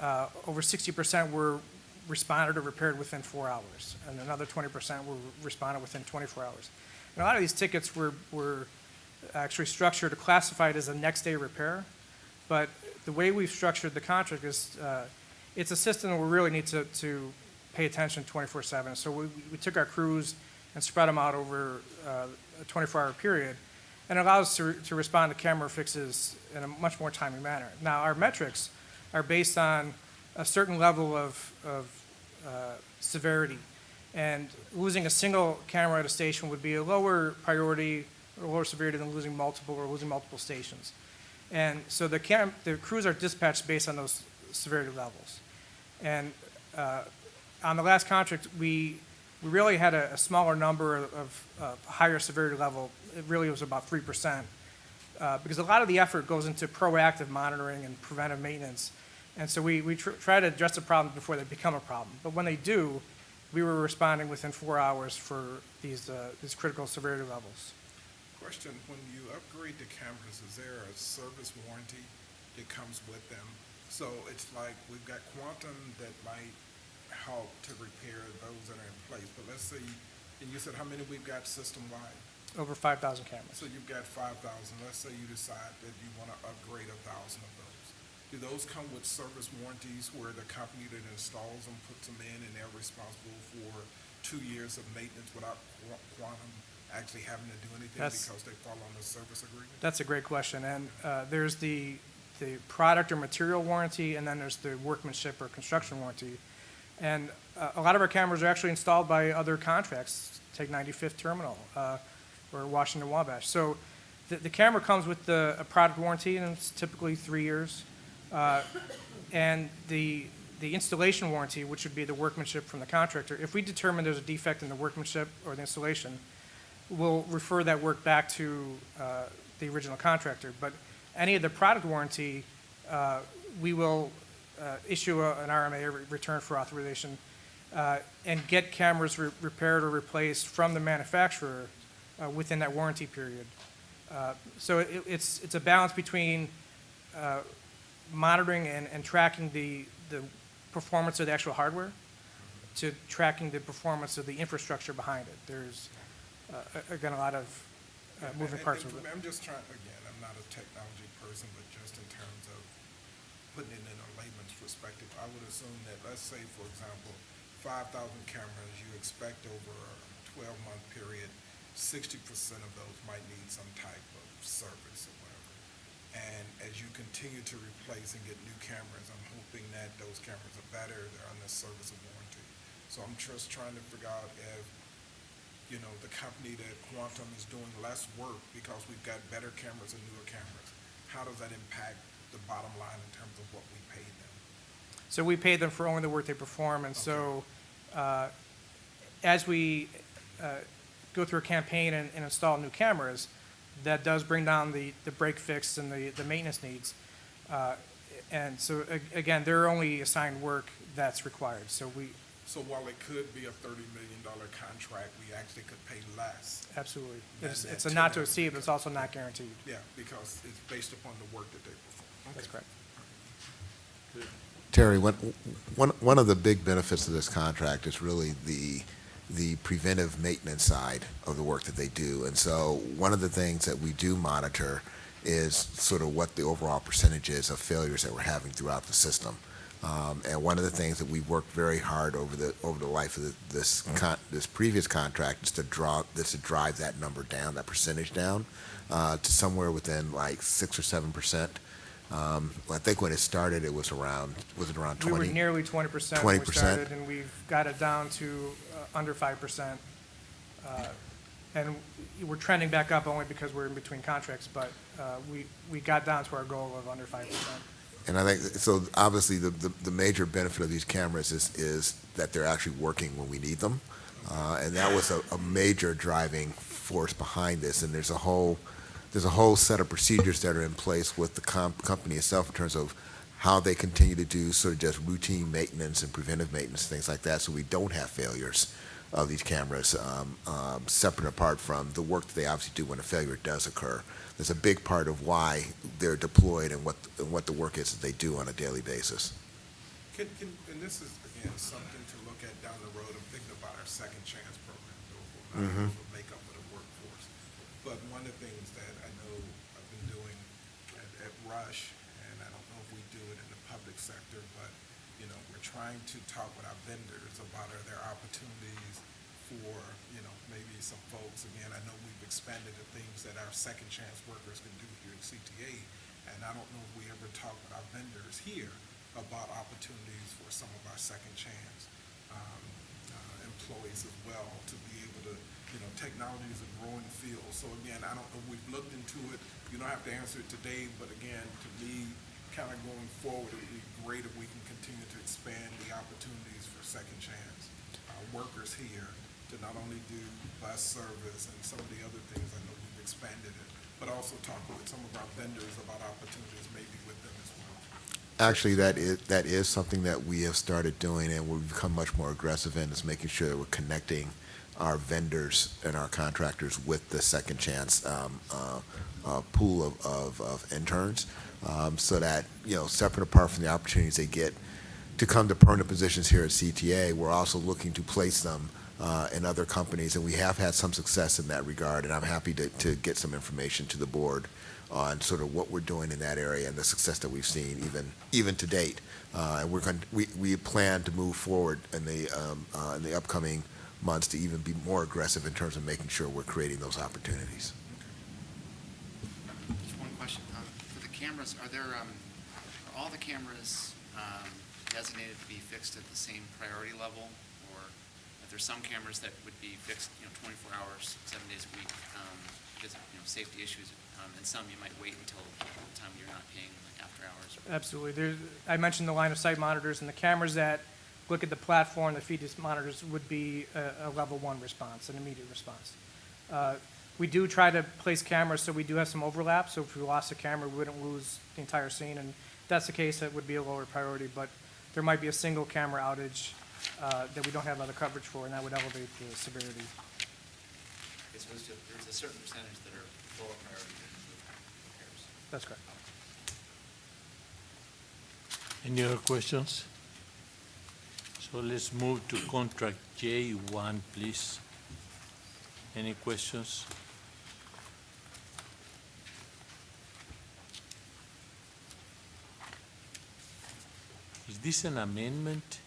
over 60% were responded or repaired within 4 hours, and another 20% were responded within 24 hours. And a lot of these tickets were actually structured or classified as a next day repair, but the way we've structured the contract is it's a system that we really need to pay attention 24/7. So we took our crews and spread them out over a 24-hour period, and it allows us to respond to camera fixes in a much more timely manner. Now, our metrics are based on a certain level of severity, and losing a single camera at a station would be a lower priority or lower severity than losing multiple stations. And so the crews are dispatched based on those severity levels. And on the last contract, we really had a smaller number of higher severity level. It really was about 3%, because a lot of the effort goes into proactive monitoring and preventive maintenance. And so we try to address the problem before they become a problem. But when they do, we were responding within 4 hours for these critical severity levels. Question, when you upgrade the cameras, is there a service warranty that comes with them? So it's like we've got Quantum that might help to repair those that are in place. But let's say, and you said how many we've got system-wide? over 5,000 cameras. So you've got 5,000, let's say you decide that you want to upgrade 1,000 of those. Do those come with service warranties where the company that installs them puts them in and they're responsible for 2 years of maintenance without Quantum actually having to do anything That's- because they fall on the service agreement? That's a great question, and there's the product or material warranty, and then there's the workmanship or construction warranty. And a lot of our cameras are actually installed by other contracts, take 95th Terminal or Washington Wabash. So the camera comes with a product warranty, and it's typically 3 years. And the installation warranty, which would be the workmanship from the contractor, if we determine there's a defect in the workmanship or the installation, we'll refer that work back to the original contractor. But any of the product warranty, we will issue an RMA, a return for authorization, and get cameras repaired or replaced from the manufacturer within that warranty period. So it's a balance between monitoring and tracking the performance of the actual hardware to tracking the performance of the infrastructure behind it. There's, again, a lot of moving parts of it. I'm just trying, again, I'm not a technology person, but just in terms of putting it in a layman's perspective, I would assume that, let's say, for example, 5,000 cameras, you expect over a 12-month period, 60% of those might need some type of service or whatever. And as you continue to replace and get new cameras, I'm hoping that those cameras are better, they're under service of warranty. So I'm just trying to figure out if, you know, the company that Quantum is doing less work because we've got better cameras and newer cameras, how does that impact the bottom line in terms of what we pay them? So we pay them for only the work they perform, and so as we go through a campaign and install new cameras, that does bring down the break fix and the maintenance needs. And so, again, they're only assigned work that's required. So while it could be a $30 million contract, we actually could pay less. absolutely, Than it's that a not to $2 exceed, but it's also not guaranteed. Yeah, because it's based upon the work that they perform. That's Okay. correct. Terry, one of the big benefits of this contract is really the preventive maintenance side of the work that they do. And so one of the things that we do monitor is sort of what the overall percentage is of failures that we're having throughout the system. And one of the things that we worked very hard over the life of this previous contract is to drive that number down, that percentage down, to somewhere within like 6 or 7%. I think when it started, it was it around 20? We were nearly 20% when we 20%. started, and we've got it down to under 5%. And we're trending back up only because we're in between contracts, but we got down to our goal of under 5%. And I think, so obviously, the major benefit of these cameras is that they're actually working when we need them. And that was a major driving force behind this. And there's a whole set of procedures that are in place with the company itself in terms of how they continue to do sort of just routine maintenance and preventive maintenance, things like that, so we don't have failures of these cameras, separate and apart from the work that they obviously do when a failure does occur. That's a big part of why they're deployed and what the work is that they do on a daily basis. And this is, again, something to look at down the road. I'm thinking about our second chance program, the makeup of the workforce. But one of the things that I know I've been doing at Rush, and I don't know if we do it in the public sector, but, you know, we're trying to talk with our vendors about are there opportunities for, you know, maybe some folks. Again, I know we've expanded the things that our second chance workers can do here at CTA, and I don't know if we ever talk with our vendors here about opportunities for some of our second chance employees as well to be able to, you know, technology is a growing field. So again, I don't know, we've looked into it. You don't have to answer it today, but again, to me, kind of going forward, it would be great if we can continue to expand the opportunities for second chance workers here to not only do bus service and some of the other things, I know we've expanded it, but also talk with some of our vendors about opportunities maybe with them as well. Actually, that is something that we have started doing, and we've become much more aggressive in, is making sure that we're connecting our vendors and our contractors with the second chance pool of interns, so that, you know, separate apart from the opportunities they get to come to permanent positions here at CTA, we're also looking to place them and other companies, and we have had some success in that regard, and I'm happy to get some information to the board on sort of what we're doing in that area and the success that we've seen even to date. And we plan to move forward in the upcoming months to even be more aggressive in terms of making sure we're creating those opportunities. Just one question. For the cameras, are all the cameras designated to be fixed at the same priority level? Or if there's some cameras that would be fixed, 24 hours, 7 days a week, because of, safety issues, and some you might wait until the time you're not paying, like after hours? Absolutely. I mentioned the line of sight monitors, and the cameras that look at the platform, the feed monitors would be a level 1 response, an immediate response. We do try to place cameras, so we do have some overlap, so if we lost a camera, we wouldn't lose the entire scene, and if that's the case, that would be a lower priority, but there might be a single camera outage that we don't have other coverage for, and that would elevate the severity. There's a certain percentage that are lower priority than repairs. That's correct. Any other questions? So let's move to contract J1, please. Any questions? Is this an amendment?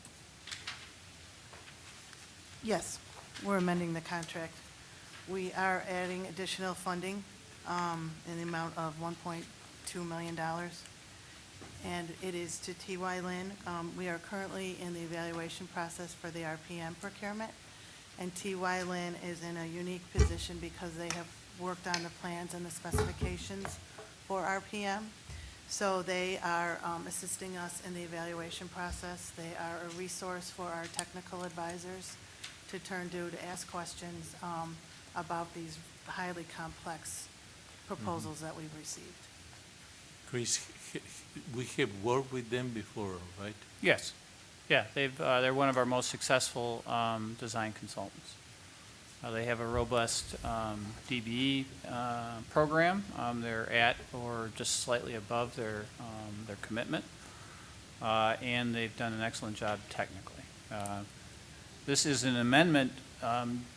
Yes, we're amending the contract. We are adding additional funding in the amount of $1.2 million, and it is to TY Lin. We are currently in the evaluation process for the RPM procurement, and TY Lin is in a unique position because they have worked on the plans and the specifications for RPM. So they are assisting us in the evaluation process. They are a resource for our technical advisors to turn to ask questions about these highly complex proposals that we've received. Chris, we have worked with them before, right? Yes. Yeah, they're one of our most successful design consultants. They have a robust DBE program. They're at or just slightly above their commitment, and they've done an excellent job technically. This is an amendment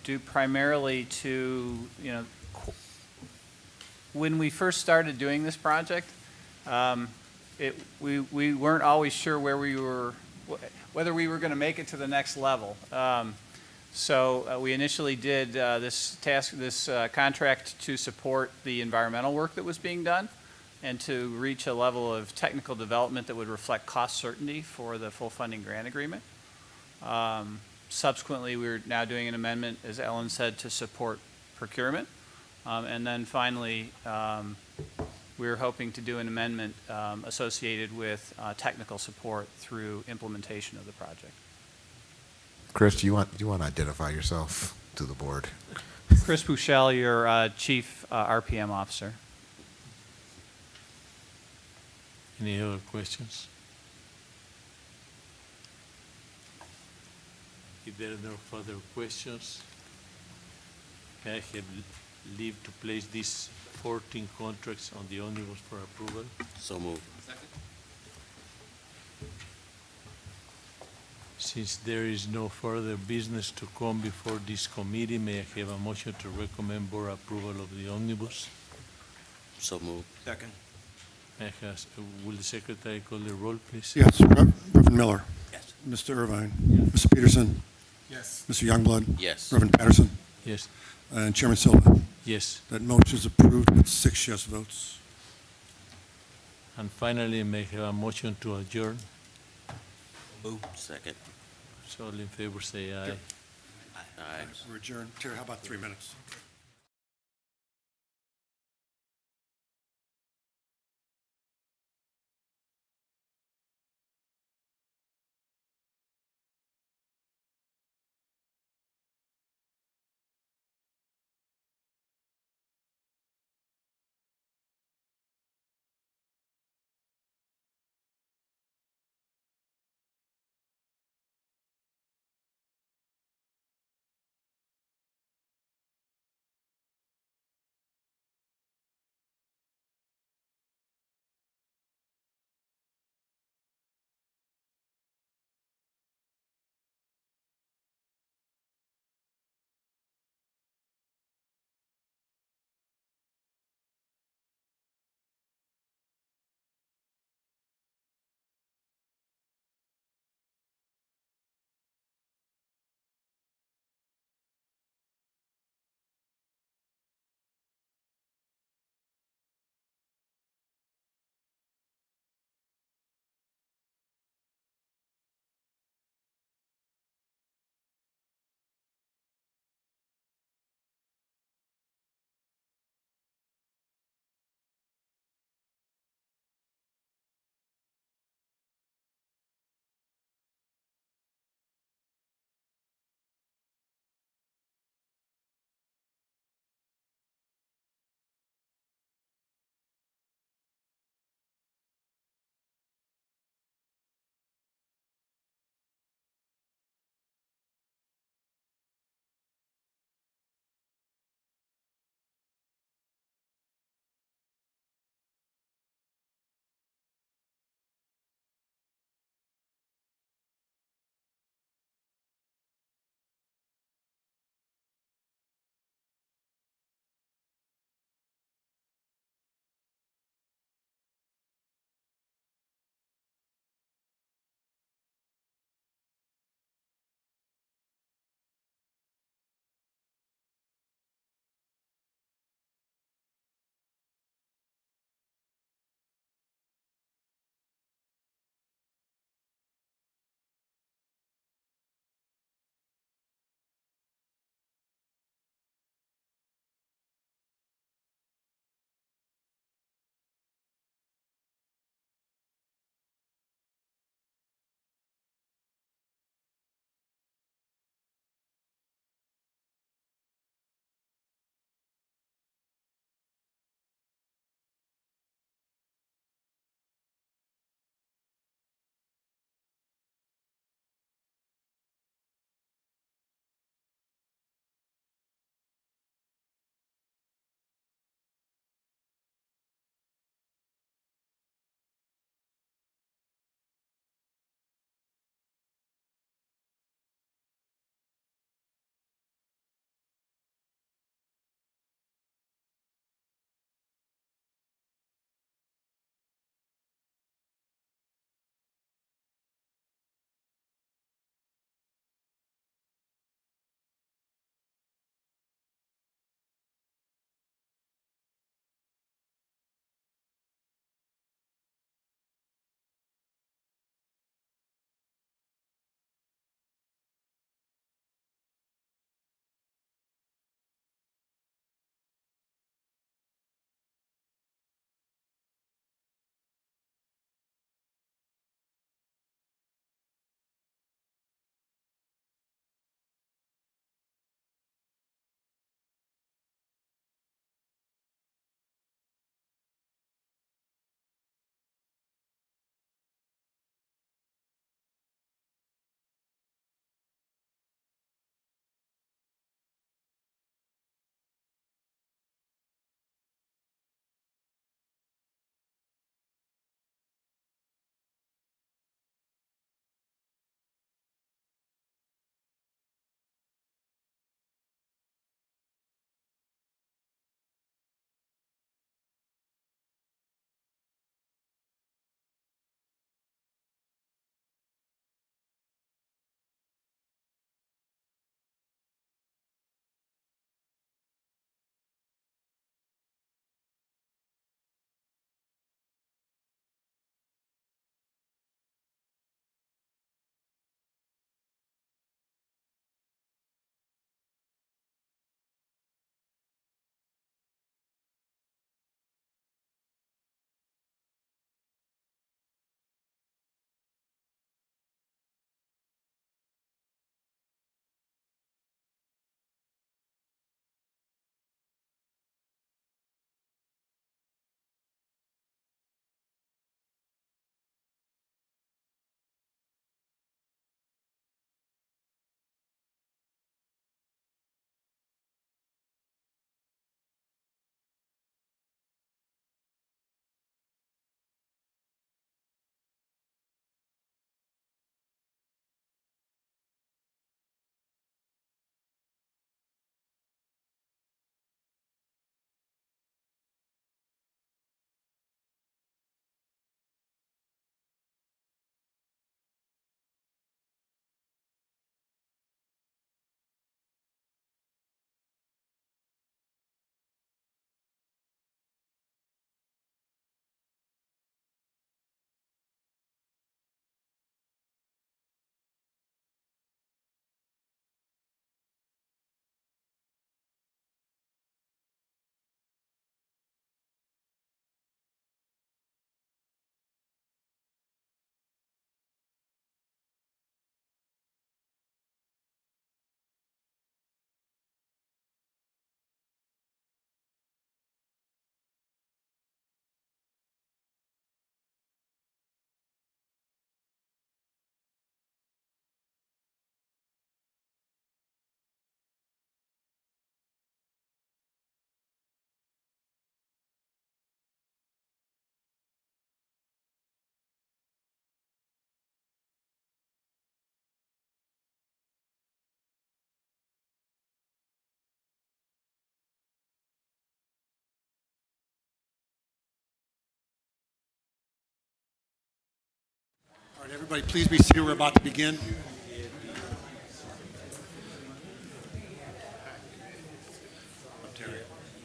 due primarily to, when we first started doing this project, we weren't always sure whether we were going to make it to the next level. So we initially did this contract to support the environmental work that was being done and to reach a level of technical development that would reflect cost certainty for the full funding grant agreement. Subsequently, we're now doing an amendment, as Ellen said, to support procurement. And then finally, we're hoping to do an amendment associated with technical support through implementation of the project. Chris, do you want to identify yourself to the board? Chris Bouchel, your Chief RPM Officer. Any other questions? If there are no further questions, may I have leave to place these 14 contracts on the omnibus for approval? So moved. Second? Since there is no further business to come before this committee, may I have a motion to recommend board approval of the omnibus? So moved. Second. May I have, will the secretary call the roll, please? Yes, Reverend Miller. Yes. Mr. Irvine. Mr. Peterson. Yes. Mr. Youngblood. Yes. Reverend Patterson. Yes. And Chairman Silva. Yes. That motion is approved with 6 yes votes. And finally, may I have a motion to adjourn? Second. So all in favor say aye. Aye. We're adjourned. Terry, how about 3 minutes? Everybody, please be seated. We're about to begin.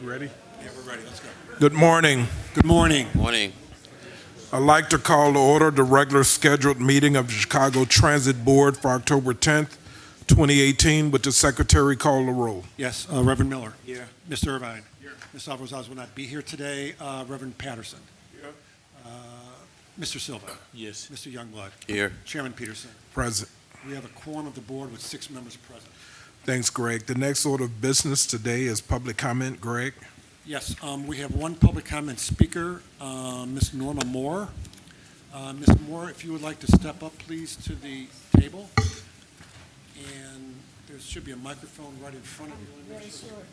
Ready? Yeah, we're ready. Let's go. Good morning. Good morning. Morning. I'd like to call to order the regular scheduled meeting of the Chicago Transit Board for October 10th, 2018. Would the secretary call the roll? Yes, Reverend Miller. Here. Mr. Irvine. Here. Ms. Alvarez will not be here today. Reverend Patterson. Here. Mr. Silva. Yes. Mr. Youngblood. Here. Chairman Peterson. Present. We have a quorum of the board with 6 members present. Thanks, Greg. The next order of business today is public comment. Greg? Yes, we have one public comment speaker, Ms. Norma Moore. Ms. Moore, if you would like to step up, please, to the table. And there should be a microphone right in front of you. Very sure. Right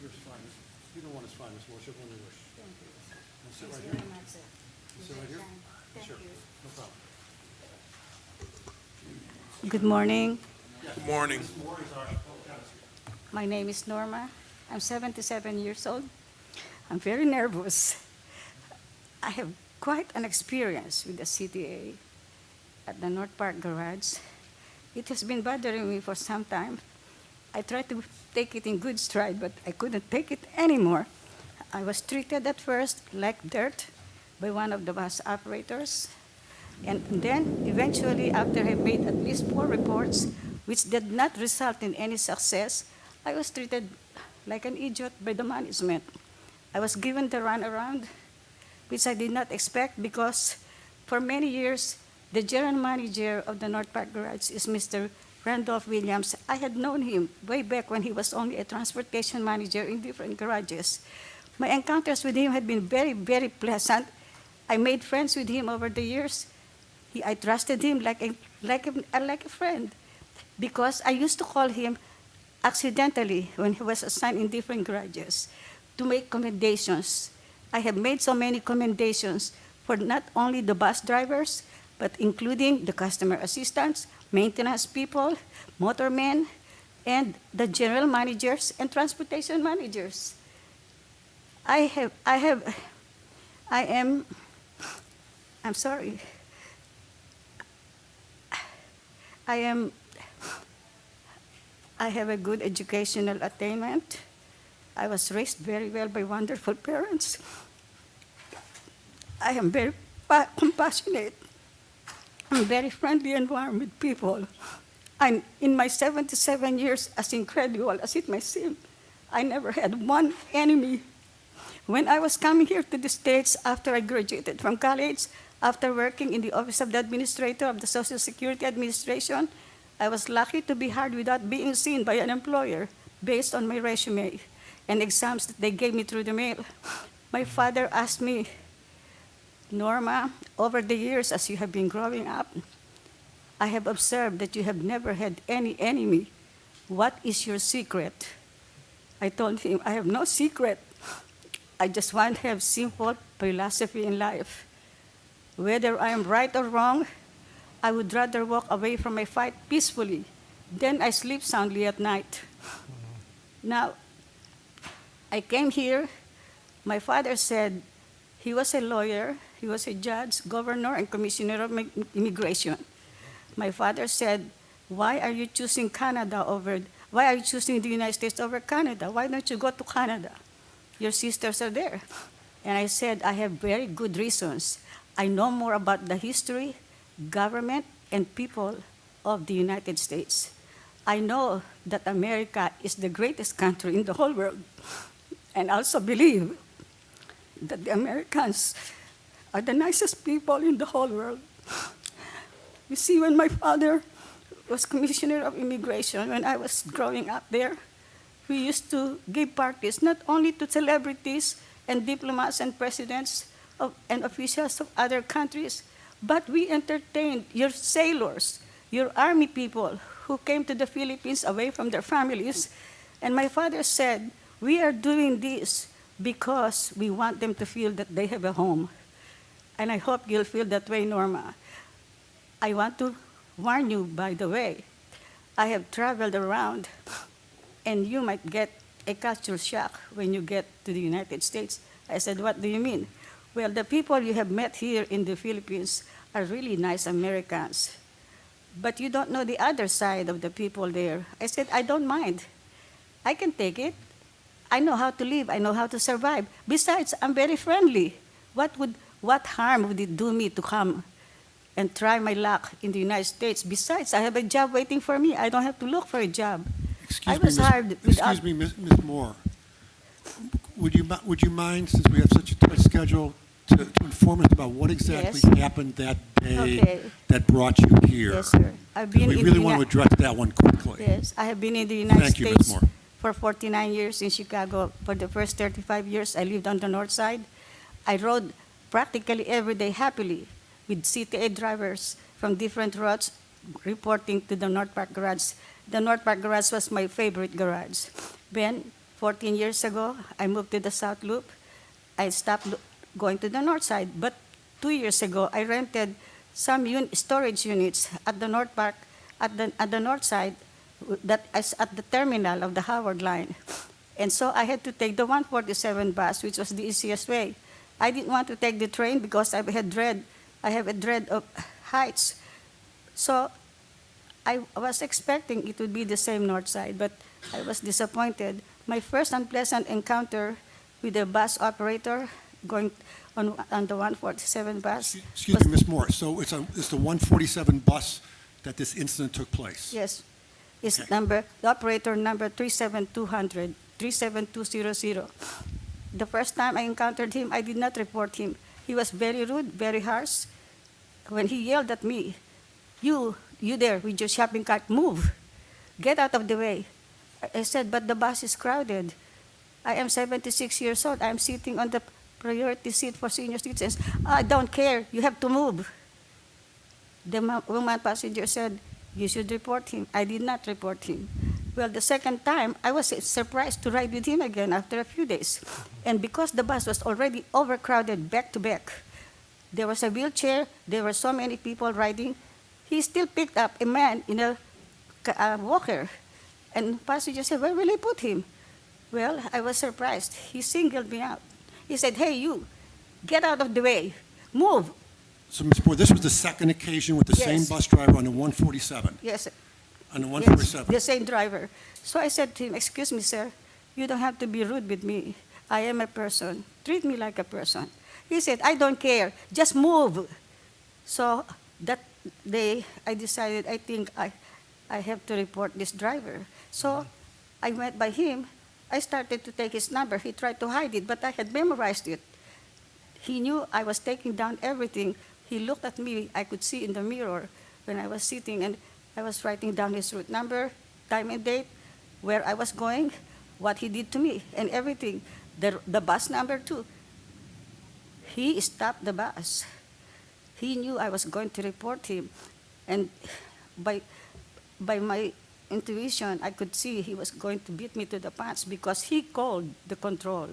here's fine. Either one is fine, Ms. Moore, whichever one you wish. Sit right here. Sit right here? Sure, no problem. Good morning. Good morning. My name is Norma. I'm 77 years old. I'm very nervous. I have quite an experience with the CTA at the North Park Garage. It has been bothering me for some time. I tried to take it in good stride, but I couldn't take it anymore. I was treated at first like dirt by one of the bus operators. And then, eventually, after I made at least 4 reports, which did not result in any success, I was treated like an idiot by the management. I was given the runaround, which I did not expect because for many years, the general manager of the North Park Garage is Mr. Randolph Williams. I had known him way back when he was only a transportation manager in different garages. My encounters with him had been very, very pleasant. I made friends with him over the years. I trusted him like a friend because I used to call him accidentally when he was assigned in different garages to make commendations. I have made so many commendations for not only the bus drivers, but including the customer assistants, maintenance people, motormen, and the general managers and transportation managers. I'm sorry. I have a good educational attainment. I was raised very well by wonderful parents. I am very compassionate. I'm very friendly and warm with people. And in my 77 years, as incredible as it may seem, I never had one enemy. When I was coming here to the States after I graduated from college, after working in the Office of the Administrator of the Social Security Administration, I was lucky to be hired without being seen by an employer based on my resume and exams that they gave me through the mail. My father asked me, Norma, over the years as you have been growing up, I have observed that you have never had any enemy. What is your secret? I told him, I have no secret. I just want to have simple philosophy in life. Whether I am right or wrong, I would rather walk away from a fight peacefully. Then I sleep soundly at night. Now, I came here. My father said he was a lawyer, he was a judge, governor, and commissioner of immigration. My father said, why are you choosing why are you choosing the United States over Canada? Why don't you go to Canada? Your sisters are there. And I said, I have very good reasons. I know more about the history, government, and people of the United States. I know that America is the greatest country in the whole world, and also believe that the Americans are the nicest people in the whole world. You see, when my father was commissioner of immigration, when I was growing up there, we used to give parties not only to celebrities and diplomats and presidents and officials of other countries, but we entertained your sailors, your army people who came to the Philippines away from their families. And my father said, we are doing this because we want them to feel that they have a home. And I hope you'll feel that way, Norma. I want to warn you, by the way, I have traveled around, and you might get a culture shock when you get to the United States. I said, what do you mean? Well, the people you have met here in the Philippines are really nice Americans. But you don't know the other side of the people there. I said, I don't mind. I can take it. I know how to live. I know how to survive. Besides, I'm very friendly. What harm would it do me to come and try my luck in the United States? Besides, I have a job waiting for me. I don't have to look for a job. I was hired without. Excuse me, Ms. Moore. Would you mind, since we have such a tight schedule, to inform us about what exactly Yes. happened that day Okay. that brought you here? Yes, sir. I've 'Cause been we in really the want to Uni- address that one quickly. Yes, I have been in the United Thank you, Ms. States Moore. for 49 years in Chicago. For the first 35 years, I lived on the north side. I rode practically every day happily with CTA drivers from different routes reporting to the North Park Garage. The North Park Garage was my favorite garage. Then, 14 years ago, I moved to the South Loop. I stopped going to the north side, but 2 years ago, I rented some storage units at the North Park, at the north side, that is at the terminal of the Howard line. And so I had to take the 147 bus, which was the easiest way. I didn't want to take the train because I have a dread of heights. So I was expecting it would be the same north side, but I was disappointed. My first unpleasant encounter with a bus operator going on the 147 bus. Excuse me, Ms. Moore. So it's the 147 bus that this incident took place? Yes. It's Okay. the operator number 37200, 37200. The first time I encountered him, I did not report him. He was very rude, very harsh. When he yelled at me, you there with your shopping cart, move, get out of the way. I said, but the bus is crowded. I am 76 years old. I am sitting on the priority seat for senior citizens. I don't care. You have to move. The woman passenger said, you should report him. I did not report him. Well, the second time, I was surprised to ride with him again after a few days. And because the bus was already overcrowded back to back, there was a wheelchair, there were so many people riding, he still picked up a man in a walker. And passenger said, where will he put him? Well, I was surprised. He singled me out. He said, hey, you, get out of the way, move. So, Ms. Moore, this was the second occasion with the same Yes. bus driver on the 147? Yes, On the yes, 147? the same driver. So I said to him, excuse me, sir, you don't have to be rude with me. I am a person. Treat me like a person. He said, I don't care, just move. So that day, I decided, I think I have to report this driver. So I went by him. I started to take his number. He tried to hide it, but I had memorized it. He knew I was taking down everything. He looked at me. I could see in the mirror when I was sitting, and I was writing down his route number, time and date, where I was going, what he did to me, and everything. The bus number, too. He stopped the bus. He knew I was going to report him. And by my intuition, I could see he was going to beat me to the pants because he called the control.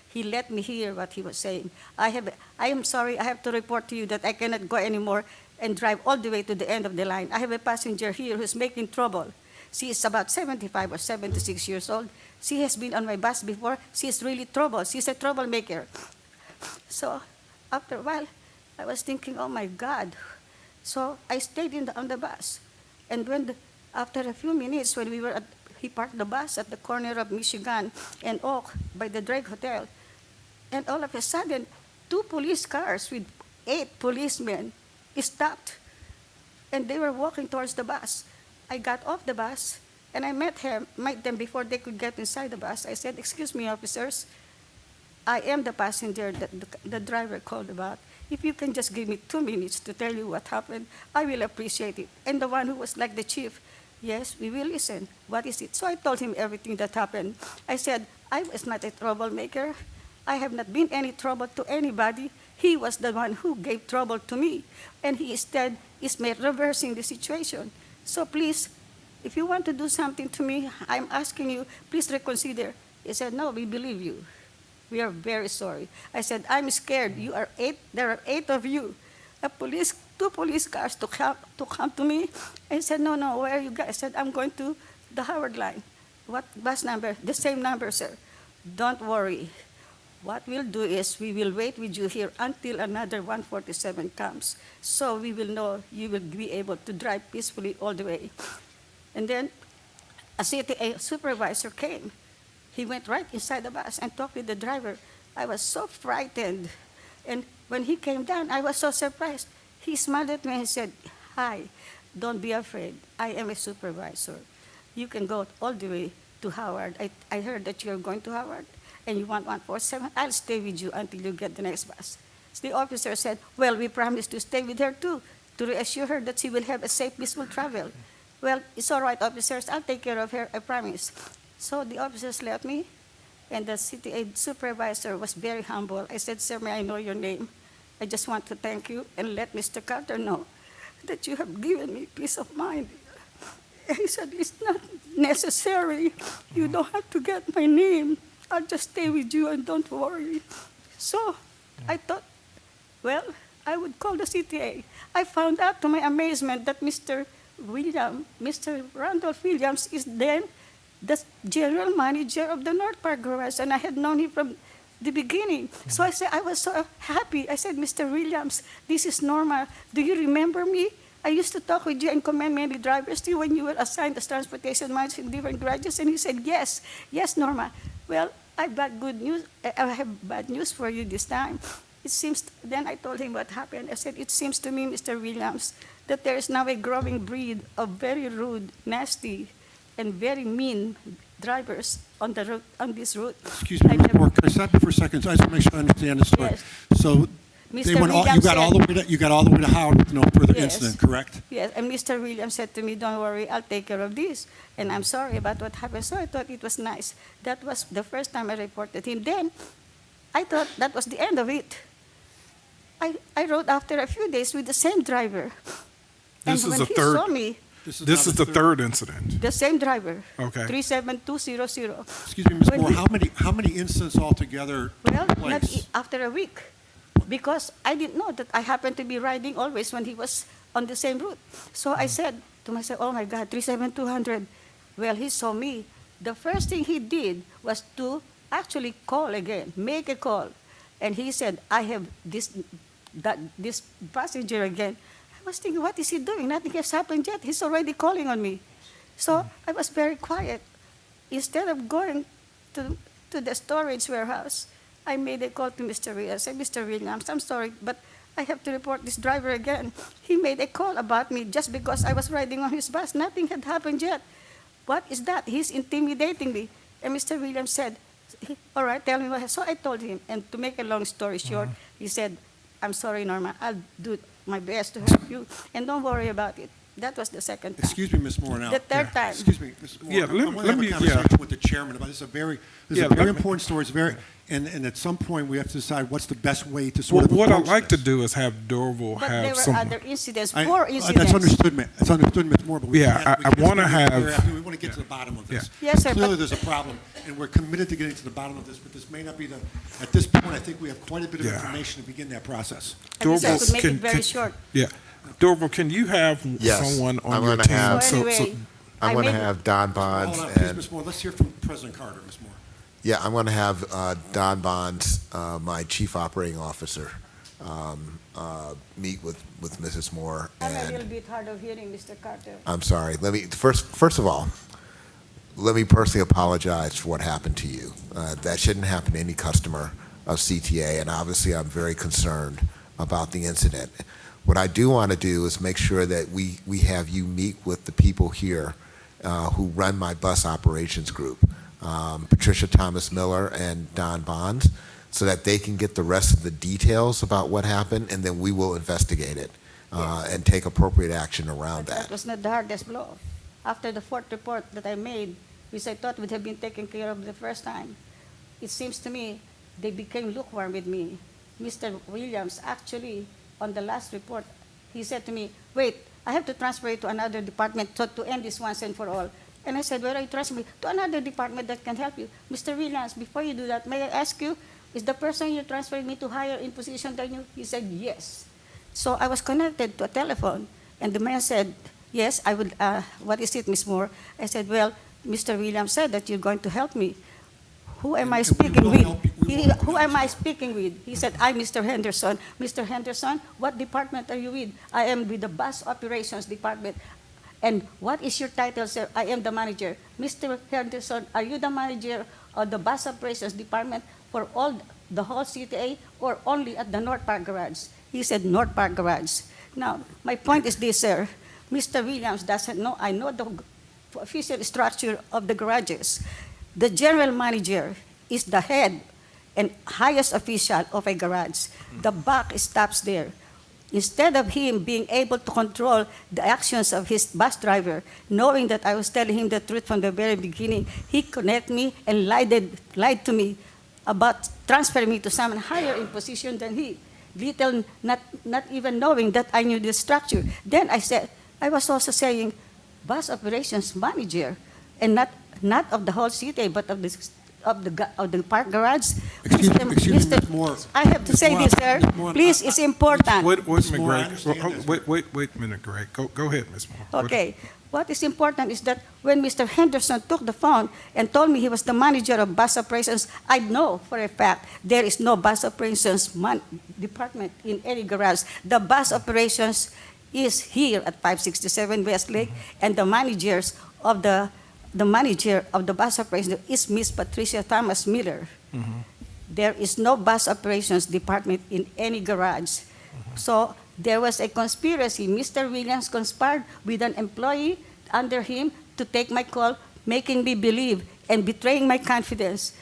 He let me hear what he was saying. I am sorry, I have to report to you that I cannot go anymore and drive all the way to the end of the line. I have a passenger here who's making trouble. She is about 75 or 76 years old. She has been on my bus before. She is really trouble. She's a troublemaker. So after a while, I was thinking, oh my God. So I stayed on the bus. And after a few minutes, when he parked the bus at the corner of Michigan and Oak by the Drake Hotel. And all of a sudden, 2 police cars with 8 policemen stopped. And they were walking towards the bus. I got off the bus, and I met them before they could get inside the bus. I said, excuse me, officers, I am the passenger that the driver called about. If you can just give me 2 minutes to tell you what happened, I will appreciate it. And the one who was like the chief, yes, we will listen. What is it? So I told him everything that happened. I said, I was not a troublemaker. I have not been any trouble to anybody. He was the one who gave trouble to me. And he instead is reversing the situation. So please, if you want to do something to me, I'm asking you, please reconsider. He said, no, we believe you. We are very sorry. I said, I'm scared. You are 8. There are 8 of you. 2 police cars to come to me. I said, no, where are you guys? I said, I'm going to the Howard line. What bus number? The same number, sir. Don't worry. what we'll do is we will wait with you here until another 147 comes. So we will know you will be able to drive peacefully all the way. And then a CTA supervisor came. He went right inside the bus and talked with the driver. I was so frightened. And when he came down, I was so surprised. He smiled at me and said, "Hi, don't be afraid. I am a supervisor. You can go all the way to Howard. I heard that you're going to Howard and you want 147. I'll stay with you until you get the next bus." So the officer said, "Well, we promised to stay with her too, to reassure her that she will have a safe, peaceful travel." "Well, it's all right, officers. I'll take care of her, I promise." So the officers left me, and the CTA supervisor was very humble. I said, "Sir, may I know your name? I just want to thank you and let Mr. Carter know that you have given me peace of mind." And he said, "It's not necessary. You don't have to get my name. I'll just stay with you and don't worry." So I thought, well, I would call the CTA. I found out to my amazement that Mr. Randolph Williams is then the general manager of the North Park Garage, and I had known him from the beginning. So I said, I was so happy. I said, "Mr. Williams, this is Norma. Do you remember me? I used to talk with you and commend many drivers to you when you were assigned as transportation manager in different garages." And he said, "Yes, yes, Norma. Well, I've got good news. I have bad news for you this time. It seems," then I told him what happened. I said, "It seems to me, Mr. Williams, that there is now a growing breed of very rude, nasty, and very mean drivers on the route, on this route." Excuse me, Ms. Moore, can I stop you for a second? I just want to make sure I understand the story. Yes. So they Mr. went all, Williams you got all the way to Howard with no further Yes. incident, correct? Yes, and Mr. Williams said to me, "Don't worry, I'll take care of this. And I'm sorry about what happened." So I thought it was nice. That was the first time I reported him. Then I thought that was the end of it. I rode after a few days with the same driver. This and is when the he third- saw me, This is the third incident. the same driver, Okay. 37200. Excuse me, Ms. When Moore, he- how many incidents altogether Well, took not place? after a week, because I didn't know that I happened to be riding always when he was on the same route. So I said to myself, "Oh my God, 37200. Well, he saw me. The first thing he did was to actually call again, make a call. And he said, "I have this passenger again." I was thinking, what is he doing? Nothing has happened yet. He's already calling on me. So I was very quiet. Instead of going to the storage warehouse, I made a call to Mr. Williams. I said, "Mr. Williams, I'm sorry, but I have to report this driver again. He made a call about me just because I was riding on his bus. Nothing had happened yet. What is that? He's intimidating me." And Mr. Williams said, "All right, tell me what." So I told him, and to make a long story short, he said, "I'm sorry, Norma. I'll do my best to help you, and don't worry about it." That was the second time. Excuse me, Ms. Moore, now. The third time. Excuse me, Ms. Moore. Yeah, I want to have a conversation with the chairman about this. This is Yeah, a very let me- important story. It's very, and at some point, we have to decide what's the best way to sort Well, of what I'd approach like to this. do is have Dorval But there have were some. other incidents, I- 4 incidents. That's understood, Ms. Moore, but we Yeah, can't- we I can't wanna just leave it have- there after. We want to get to the bottom of this. Yeah. Yes, sir, Clearly, but- there's a problem, and we're committed to getting to the bottom of this, but this may not be at this point, I think we have quite a bit of Yeah. information to begin that process. I wish I Dorval, could make can- it very can- short. Yeah. Dorval, can you have Yes, someone I'm on your gonna team? have- So anyway, I'm I going to made- have Don Bonds Hold on, please, and, Ms. Moore, let's hear from President Carter, Ms. Moore. yeah, I'm going to have Don Bonds, my chief operating officer, meet with Mrs. Moore. I'm a And little bit hard of hearing, Mr. Carter. I'm sorry. Let me first of all, let me personally apologize for what happened to you. That shouldn't happen to any customer of CTA, and obviously I'm very concerned about the incident. What I do want to do is make sure that we have you meet with the people here who run my bus operations group, Patricia Thomas Miller and Don Bonds, so that they can get the rest of the details about what happened, and then we will investigate it and take appropriate action around But that was not the hardest blow. After the fourth report that I made, which I thought would have been taken care of the first time, it seems to me they became lukewarm with me. Mr. Williams actually, on the last report, he said to me, "Wait, I have to transfer it to another department to end this once and for all." And I said, "Where are you transferring me?" "To another department that can help you." "Mr. Williams, before you do that, may I ask you, is the person you're transferring me to higher in position than you?" He said, "Yes." So I was connected to a telephone, and the man said, "Yes, I would, what is it, Ms. Moore?" I said, "Well, Mr. Williams said that you're going to help me." who am And- I and we speaking will with? help you- we will help you Who am I understand. speaking with? He said, I'm Mr. Henderson. Mr. Henderson, what department are you with? I am with the bus operations department. And what is your title, sir? I am the manager. Mr. Henderson, are you the manager of the bus operations department for all the whole CTA or only at the North Park Garage? He said North Park Garage. Now, my point is this, sir. Mr. Williams doesn't know. I know the official structure of the garages. The general manager is the head and highest official of a garage. The buck stops there. Instead of him being able to control the actions of his bus driver, knowing that I was telling him the truth from the very beginning, he connected me and lied to me about transferring me to someone higher in position than he, little not even knowing that I knew the structure. Then I said, I was also saying, bus operations manager, and not of the whole city, but of the park garage. Excuse me, Mr. Ms. Moore. I have to Ms. say Moore, this, sir. Ms. Moore, Please, it's important. Wait a Ms. minute, Moore, I Greg. understand this. Wait a minute, Greg. Go ahead, Ms. Moore. Okay. What is important is that when Mr. Henderson took the phone and told me he was the manager of bus operations, I know for a fact there is no bus operations department in any garage. The bus operations is here at 567 Westlake, and the manager of the bus operations is Miss Patricia Thomas Miller. There is no bus operations department in any garage. So there was a conspiracy. Mr. Williams conspired with an employee under him to take my call, making me believe and betraying my confidence.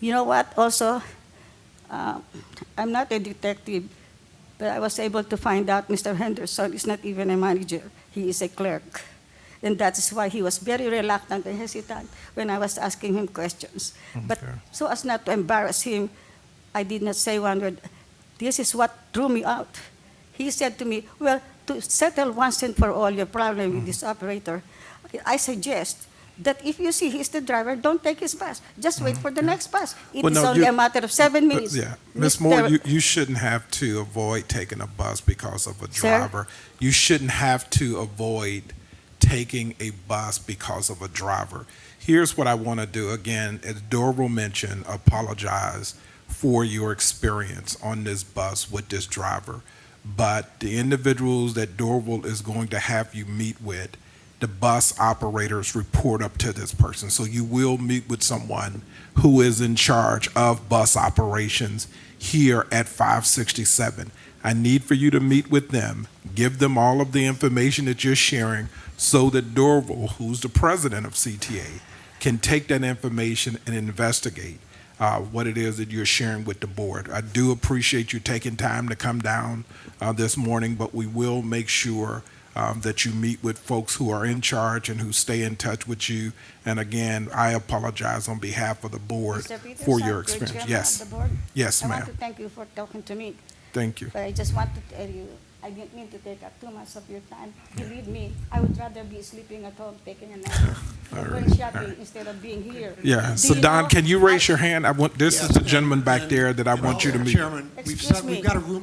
You know what? Also, I'm not a detective, but I was able to find out Mr. Henderson is not even a manager. He is a clerk. And that is why he was very reluctant and hesitant when I was asking him questions. But so as not to embarrass him, I did not say one word. This is what threw me out. He said to me, well, to settle once and for all your problem with this operator, I suggest that if you see he's the driver, don't take his bus. Just wait for the next bus. It Well, is no, only you- a matter of 7 minutes. Yeah, Ms. Mr. Moore, you shouldn't have to avoid taking a bus because of a Sir? driver. You shouldn't have to avoid taking a bus because of a driver. Here's what I want to do. Again, as Dorval mentioned, apologize for your experience on this bus with this driver. But the individuals that Dorval is going to have you meet with, the bus operators report up to this person. So you will meet with someone who is in charge of bus operations here at 567. I need for you to meet with them, give them all of the information that you're sharing so that Dorval, who's the president of CTA, can take that information and investigate what it is that you're sharing with the board. I do appreciate you taking time to come down this morning, but we will make sure that you meet with folks who are in charge and who stay in touch with you. And again, I apologize on behalf of the board Mr. Peterson, for your you're experience. chairman Yes, of the board. yes, I want ma'am. to thank you for talking to me. Thank you. But I just want to tell you, I didn't mean to take up too much of your time. Believe me, I would rather be sleeping at home, taking a nap, or going shopping instead of being here. Yeah, Do so you Don, know- can you raise your hand? This is the gentleman back there that I want you to meet. Chairman, Excuse me.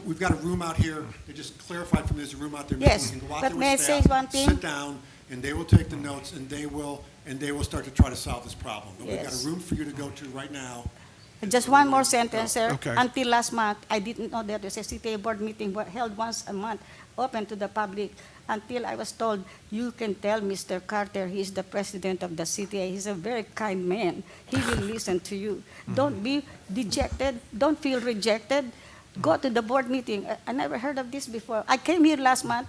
we've got a room out here. They just clarified for me there's a room out there. Yes, We can go out but there may I with say staff, one thing? sit down, and they will take the notes, and they will start to try to solve this problem. But we've got Yes. a room for you to go to right now. Just one more sentence, sir. Okay. Until last month, I didn't know that there's a CTA board meeting held once a month, open to the public, until I was told, you can tell Mr. Carter he's the president of the CTA. He's a very kind man. He will listen to you. Don't be dejected. Don't feel rejected. Go to the board meeting. I never heard of this before. I came here last month,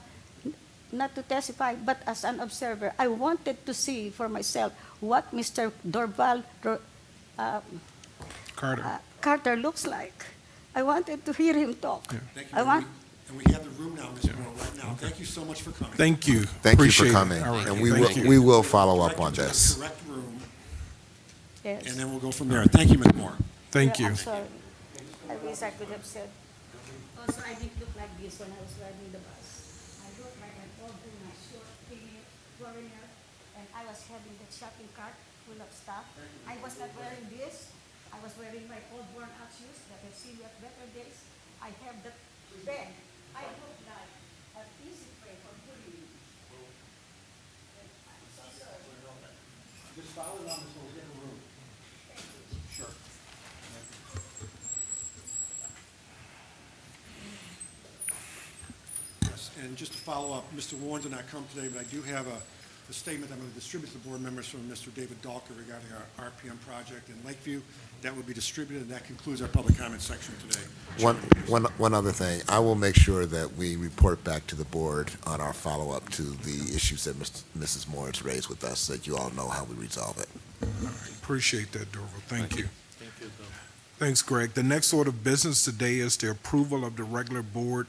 not to testify, but as an observer. I wanted to see for myself what Mr. Carter looks like. I wanted to hear him talk. Thank you. I want. And we have the room now, Ms. Moore, right now. Thank you so much for coming. Thank you. Thank you for Appreciate it. coming, All right. and Thank you. we will follow up Direct on you to the this. Correct room, Yes. and then we'll go from there. Thank you, Ms. Moore. Thank you. I'm sorry. I wish I could have said. Also, I didn't look like this when I was riding the bus. I looked like an old woman, short, skinny, foreigner, and I was having the shopping cart full of stuff. I was not wearing this. I was wearing my old worn-out shoes that I've seen you at better days. I have the bag. I look like an easy prey for bullying. And I'm so sorry. Just follow it on this whole room. Sure. And just to follow up, Mr. Warren did not come today, but I do have a statement I'm going to distribute to the board members from Mr. David Dalker regarding our RPM project in Lakeview. That will be distributed, and that concludes our public comment section today. One other thing, I will make sure that we report back to the board on our follow-up to the issues that Mrs. Moore has raised with us, so that you all know how we resolve it. Appreciate that, Dorval. Thank you. Thank you, Bill. Thanks, Greg. The next order of business today is the approval of the regular board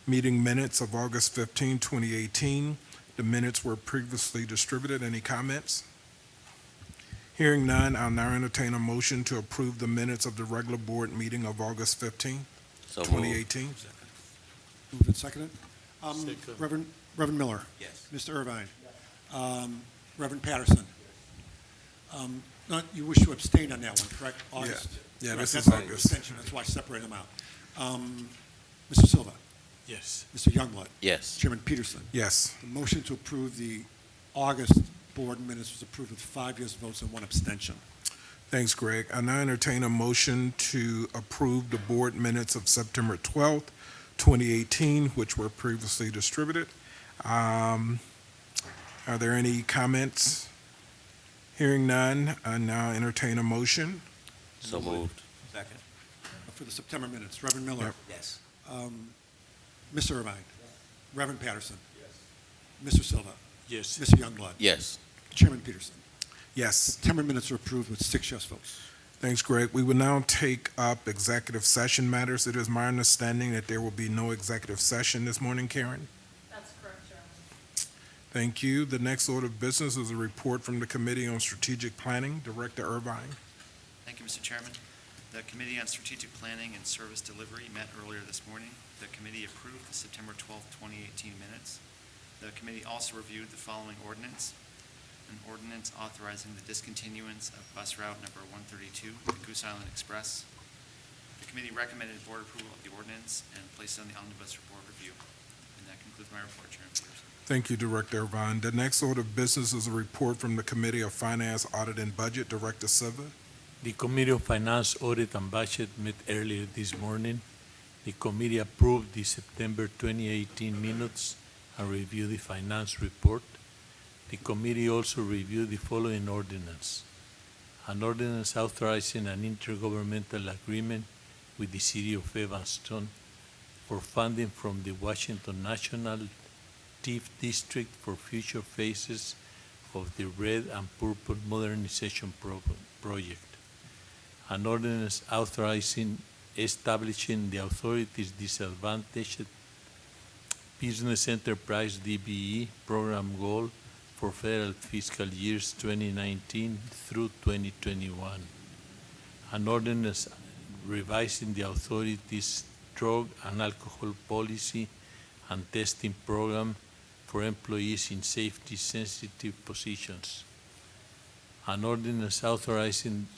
meeting minutes of August 15, 2018. The minutes were previously distributed. Any comments? Hearing none, I'll now entertain a motion to approve the minutes of the regular board meeting of August 15, So moved. 2018. Moved and seconded. Second. Reverend Miller. Yes. Mr. Irvine. Reverend Patterson. You wish to abstain on that one, correct? August. Yeah, Right, this that's is an August. abstention. That's why I separated them out. Mr. Silva. Yes. Mr. Youngblood. Yes. Chairman Peterson. Yes. The motion to approve the August board minutes was approved with 5 yes votes and 1 abstention. Thanks, Greg. I now entertain a motion to approve the board minutes of September 12th, 2018, which were previously distributed. Are there any comments? Hearing none, I now entertain a motion. So moved. Second. For the September minutes, Reverend Miller. Yep. Yes. Mr. Irvine. Reverend Patterson. Mr. Silva. Yes. Mr. Youngblood. Yes. Chairman Peterson. Yes. September minutes are approved with 6 yes votes. Thanks, Greg. We will now take up executive session matters. It is my understanding that there will be no executive session this morning, Karen. That's correct, Chairman. Thank you. The next order of business is a report from the Committee on Strategic Planning. Director Irvine. Thank you, Mr. Chairman. The Committee on Strategic Planning and Service Delivery met earlier this morning. The committee approved the September 12, 2018 minutes. The committee also reviewed the following ordinance: an ordinance authorizing the discontinuance of bus route number 132, the Goose Island Express. The committee recommended board approval of the ordinance and placed it on the omnibus for board review. And that concludes my report, Chairman Peterson. Thank you, Director Irvine. The next order of business is a report from the Committee of Finance, Audit, and Budget. Director Silva. The Committee of Finance, Audit, and Budget met earlier this morning. The committee approved the September 2018 minutes and reviewed the finance report. The committee also reviewed the following ordinance: an ordinance authorizing an intergovernmental agreement with the City of Evanston for funding from the Washington National TIF District for future phases of the Red and Purple Modernization Project. An ordinance authorizing establishing the authority's disadvantaged business enterprise DBE program goal for federal fiscal years 2019 through 2021. An ordinance revising the authority's drug and alcohol policy and testing program for employees in safety-sensitive positions. An ordinance authorizing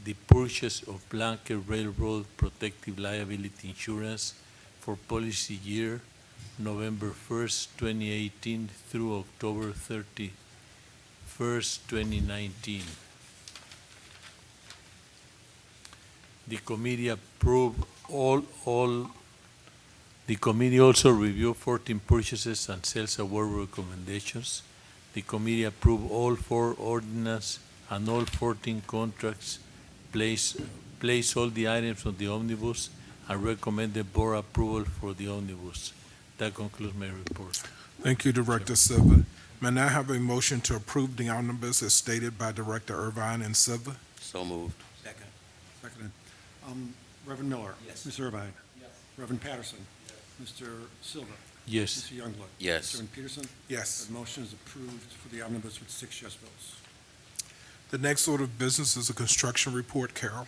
the purchase of blanket railroad protective liability insurance for policy year November 1st, 2018 through October 31st, 2019. The committee approved the committee also reviewed 14 purchases and sales award recommendations. The committee approved all 4 ordinances and all 14 contracts, place all the items on the omnibus, and recommended board approval for the omnibus. That concludes my report. Thank you, Director Silva. May I now have a motion to approve the omnibus as stated by Director Irvine and Silva? So moved. Second. Seconded. Reverend Miller. Yes. Mr. Irvine. Reverend Patterson. Mr. Silva. Yes. Mr. Youngblood. Yes. Chairman Peterson. Yes. The motion is approved for the omnibus with 6 yes votes. The next order of business is a construction report. Carol.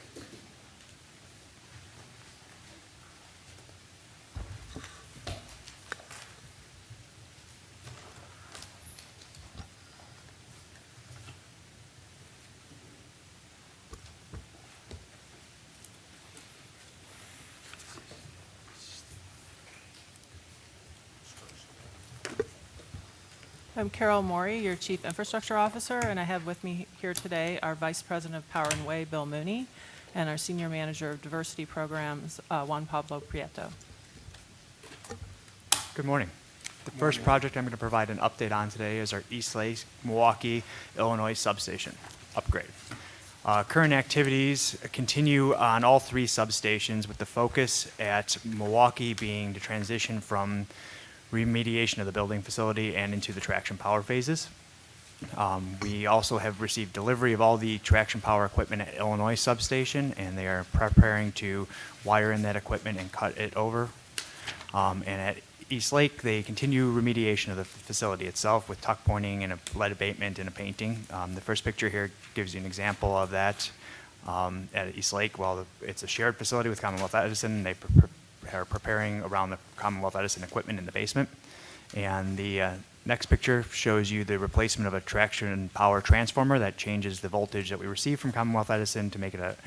I'm Carol Morey, your Chief Infrastructure Officer, and I have with me here today our Vice President of Power and Way, Bill Mooney, and our Senior Manager of Diversity Programs, Juan Pablo Prieto. Good morning. The first project I'm going to provide an update on today is our East Lake, Milwaukee, Illinois substation upgrade. Current activities continue on all three substations, with the focus at Milwaukee being the transition from remediation of the building facility and into the traction power phases. We also have received delivery of all the traction power equipment at Illinois substation, and they are preparing to wire in that equipment and cut it over. And at East Lake, they continue remediation of the facility itself with tuck pointing and a lead abatement and a painting. The first picture here gives you an example of that at East Lake. Well, it's a shared facility with Commonwealth Edison. They are preparing around the Commonwealth Edison equipment in the basement. And the next picture shows you the replacement of a traction power transformer that changes the voltage that we receive from Commonwealth Edison to make it a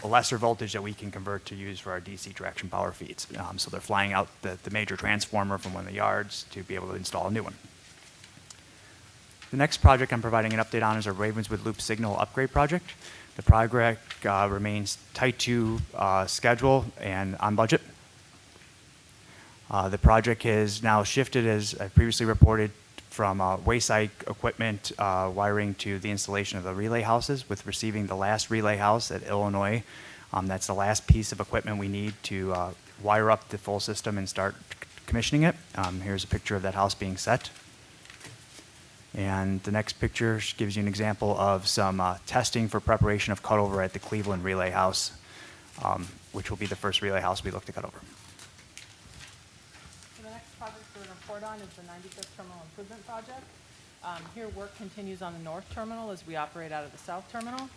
lesser voltage that we can convert to use for our DC traction power feeds. So they're flying out the major transformer from one of the yards to be able to install a new one. The next project I'm providing an update on is our Ravenswood Loop signal upgrade project. The project remains tight to schedule and on budget. The project has now shifted, as I previously reported, from wayside equipment wiring to the installation of the relay houses, with receiving the last relay house at Illinois. That's the last piece of equipment we need to wire up the full system and start commissioning it. Here's a picture of that house being set. And the next picture gives you an example of some testing for preparation of cutover at the Cleveland relay house, which will be the first relay house we look to cut over. The next project we're going to report on is the 95th Terminal Improvement Project. Here, work continues on the north terminal as we operate out of the south terminal.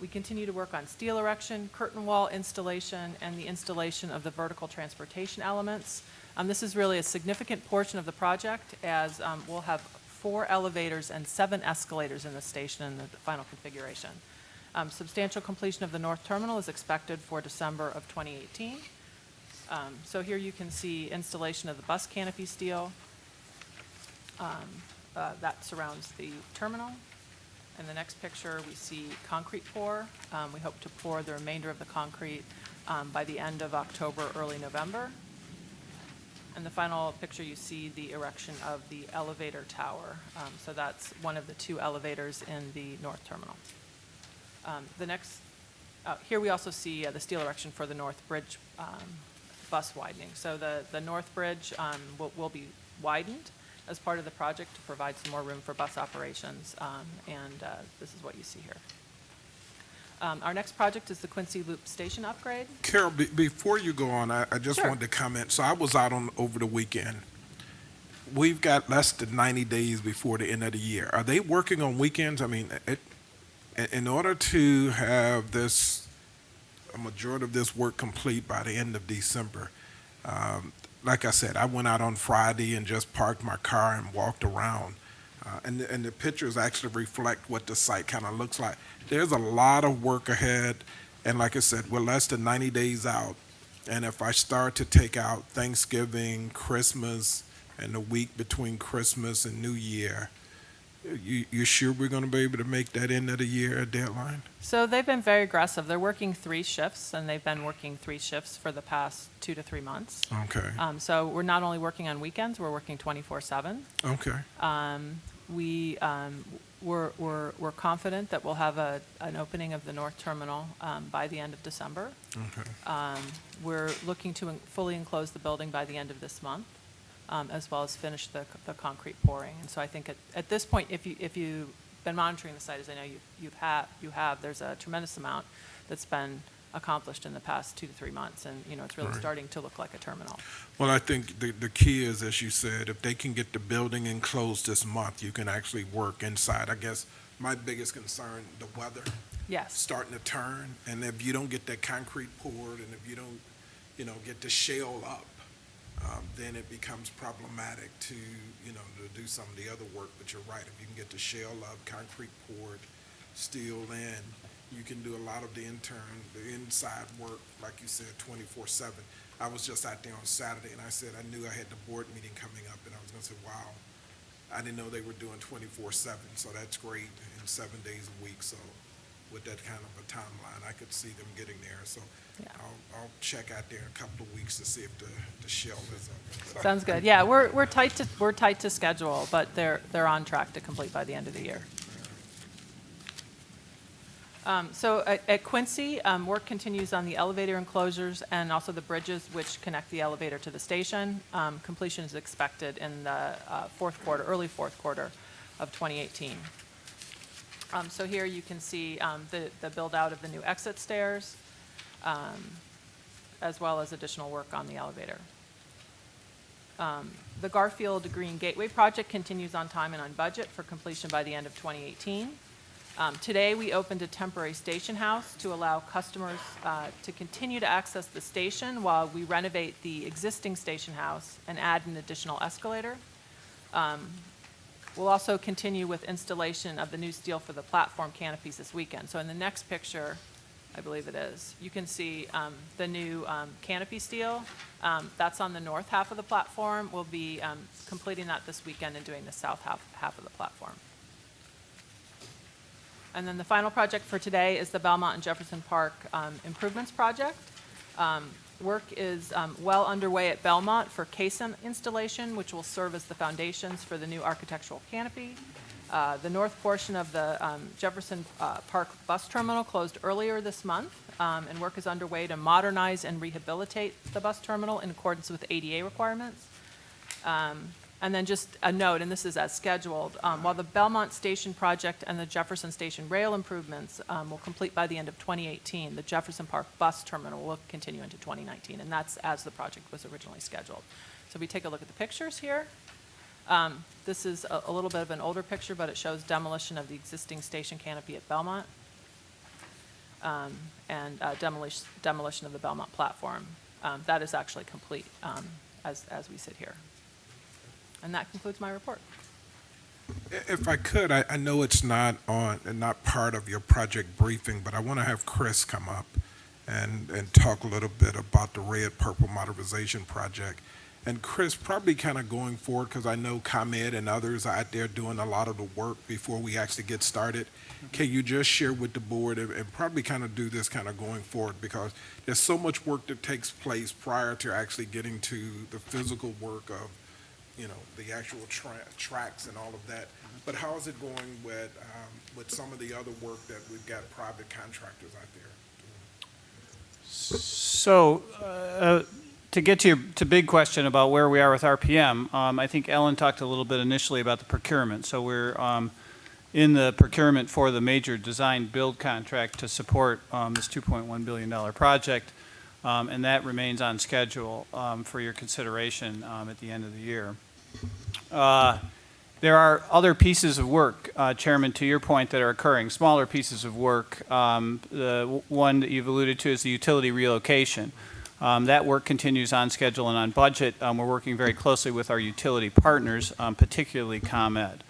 We continue to work on steel erection, curtain wall installation, and the installation of the vertical transportation elements. This is really a significant portion of the project, as we'll have 4 elevators and 7 escalators in the station in the final configuration. Substantial completion of the north terminal is expected for December of 2018. So here you can see installation of the bus canopy steel that surrounds the terminal. In the next picture, we see concrete pour. We hope to pour the remainder of the concrete by the end of October, early November. And the final picture, you see the erection of the elevator tower. So that's one of the 2 elevators in the north terminal. Here we also see the steel erection for the North Bridge bus widening. So the North Bridge will be widened as part of the project to provide some more room for bus operations, and this is what you see here. Our next project is the Quincy Loop station upgrade. Carol, before you go on, I just Sure. wanted to comment. So I was out over the weekend. We've got less than 90 days before the end of the year. Are they working on weekends? I mean, in order to have a majority of this work complete by the end of December, like I said, I went out on Friday and just parked my car and walked around. And the pictures actually reflect what the site kind of looks like. There's a lot of work ahead, and like I said, we're less than 90 days out. And if I start to take out Thanksgiving, Christmas, and the week between Christmas and New Year, you sure we're going to be able to make that end of the year deadline? So they've been very aggressive. They're working 3 shifts, and they've been working 3 shifts for the past 2 to 3 months. Okay. So we're not only working on weekends, we're working 24/7. Okay. We're confident that we'll have an opening of the north terminal by the end of December. Okay. We're looking to fully enclose the building by the end of this month, as well as finish the concrete pouring. And so I think at this point, if you've been monitoring the site, as I know you have, there's a tremendous amount that's been accomplished in the past 2 to 3 months, and it's really Right. starting to look like a terminal. Well, I think the key is, as you said, if they can get the building enclosed this month, you can actually work inside. I guess my biggest concern, the weather. Yes. Starting to turn, and if you don't get that concrete poured, and if you don't, get the shell up, then it becomes problematic to do some of the other work. But you're right, if you can get the shell up, concrete poured, steel in, you can do a lot of the inside work, like you said, 24/7. I was just out there on Saturday, and I said I knew I had the board meeting coming up, and I was going to say, wow, I didn't know they were doing 24/7, so that's great, and 7 days a week. So with that kind of a timeline. I could see them getting there, so Yeah. I'll check out there in a couple of weeks to see if the shell is up. Sounds good. Yeah, we're tight to schedule, but they're on track to complete by the end of the year. So at Quincy, work continues on the elevator enclosures and also the bridges which connect the elevator to the station. Completion is expected in the early fourth quarter of 2018. So here you can see the build-out of the new exit stairs, as well as additional work on the elevator. The Garfield Green Gateway project continues on time and on budget for completion by the end of 2018. Today, we opened a temporary station house to allow customers to continue to access the station while we renovate the existing station house and add an additional escalator. We'll also continue with installation of the new steel for the platform canopies this weekend. So in the next picture, I believe it is, you can see the new canopy steel. That's on the north half of the platform. We'll be completing that this weekend and doing the south half of the platform. And then the final project for today is the Belmont and Jefferson Park improvements project. Work is well underway at Belmont for caisson installation, which will serve as the foundations for the new architectural canopy. The north portion of the Jefferson Park bus terminal closed earlier this month, and work is underway to modernize and rehabilitate the bus terminal in accordance with ADA requirements. And then just a note, and this is as scheduled, while the Belmont Station project and the Jefferson Station rail improvements will complete by the end of 2018, the Jefferson Park bus terminal will continue into 2019, and that's as the project was originally scheduled. So we take a look at the pictures here. This is a little bit of an older picture, but it shows demolition of the existing station canopy at Belmont and demolition of the Belmont platform. That is actually complete as we sit here. And that concludes my report. If I could, I know it's not part of your project briefing, but I want to have Chris come up and talk a little bit about the Red Purple Modernization Project. And Chris, probably kind of going forward, because I know ComEd and others are out there doing a lot of the work before we actually get started. Can you just share with the board and probably kind of do this kind of going forward, because there's so much work that takes place prior to actually getting to the physical work of, you know, the actual tracks and all of that. But how is it going with some of the other work that we've got private contractors out there doing? So, to get to your big question about where we are with RPM, I think Ellen talked a little bit initially about the procurement. So we're in the procurement for the major design build contract to support this $2.1 billion project, and that remains on schedule for your consideration at the end of the year. There are other pieces of work, Chairman, to your point, that are occurring, smaller pieces of work. The one that you've alluded to is the utility relocation. That work continues on schedule and on budget. We're working very closely with our utility partners, particularly ComEd.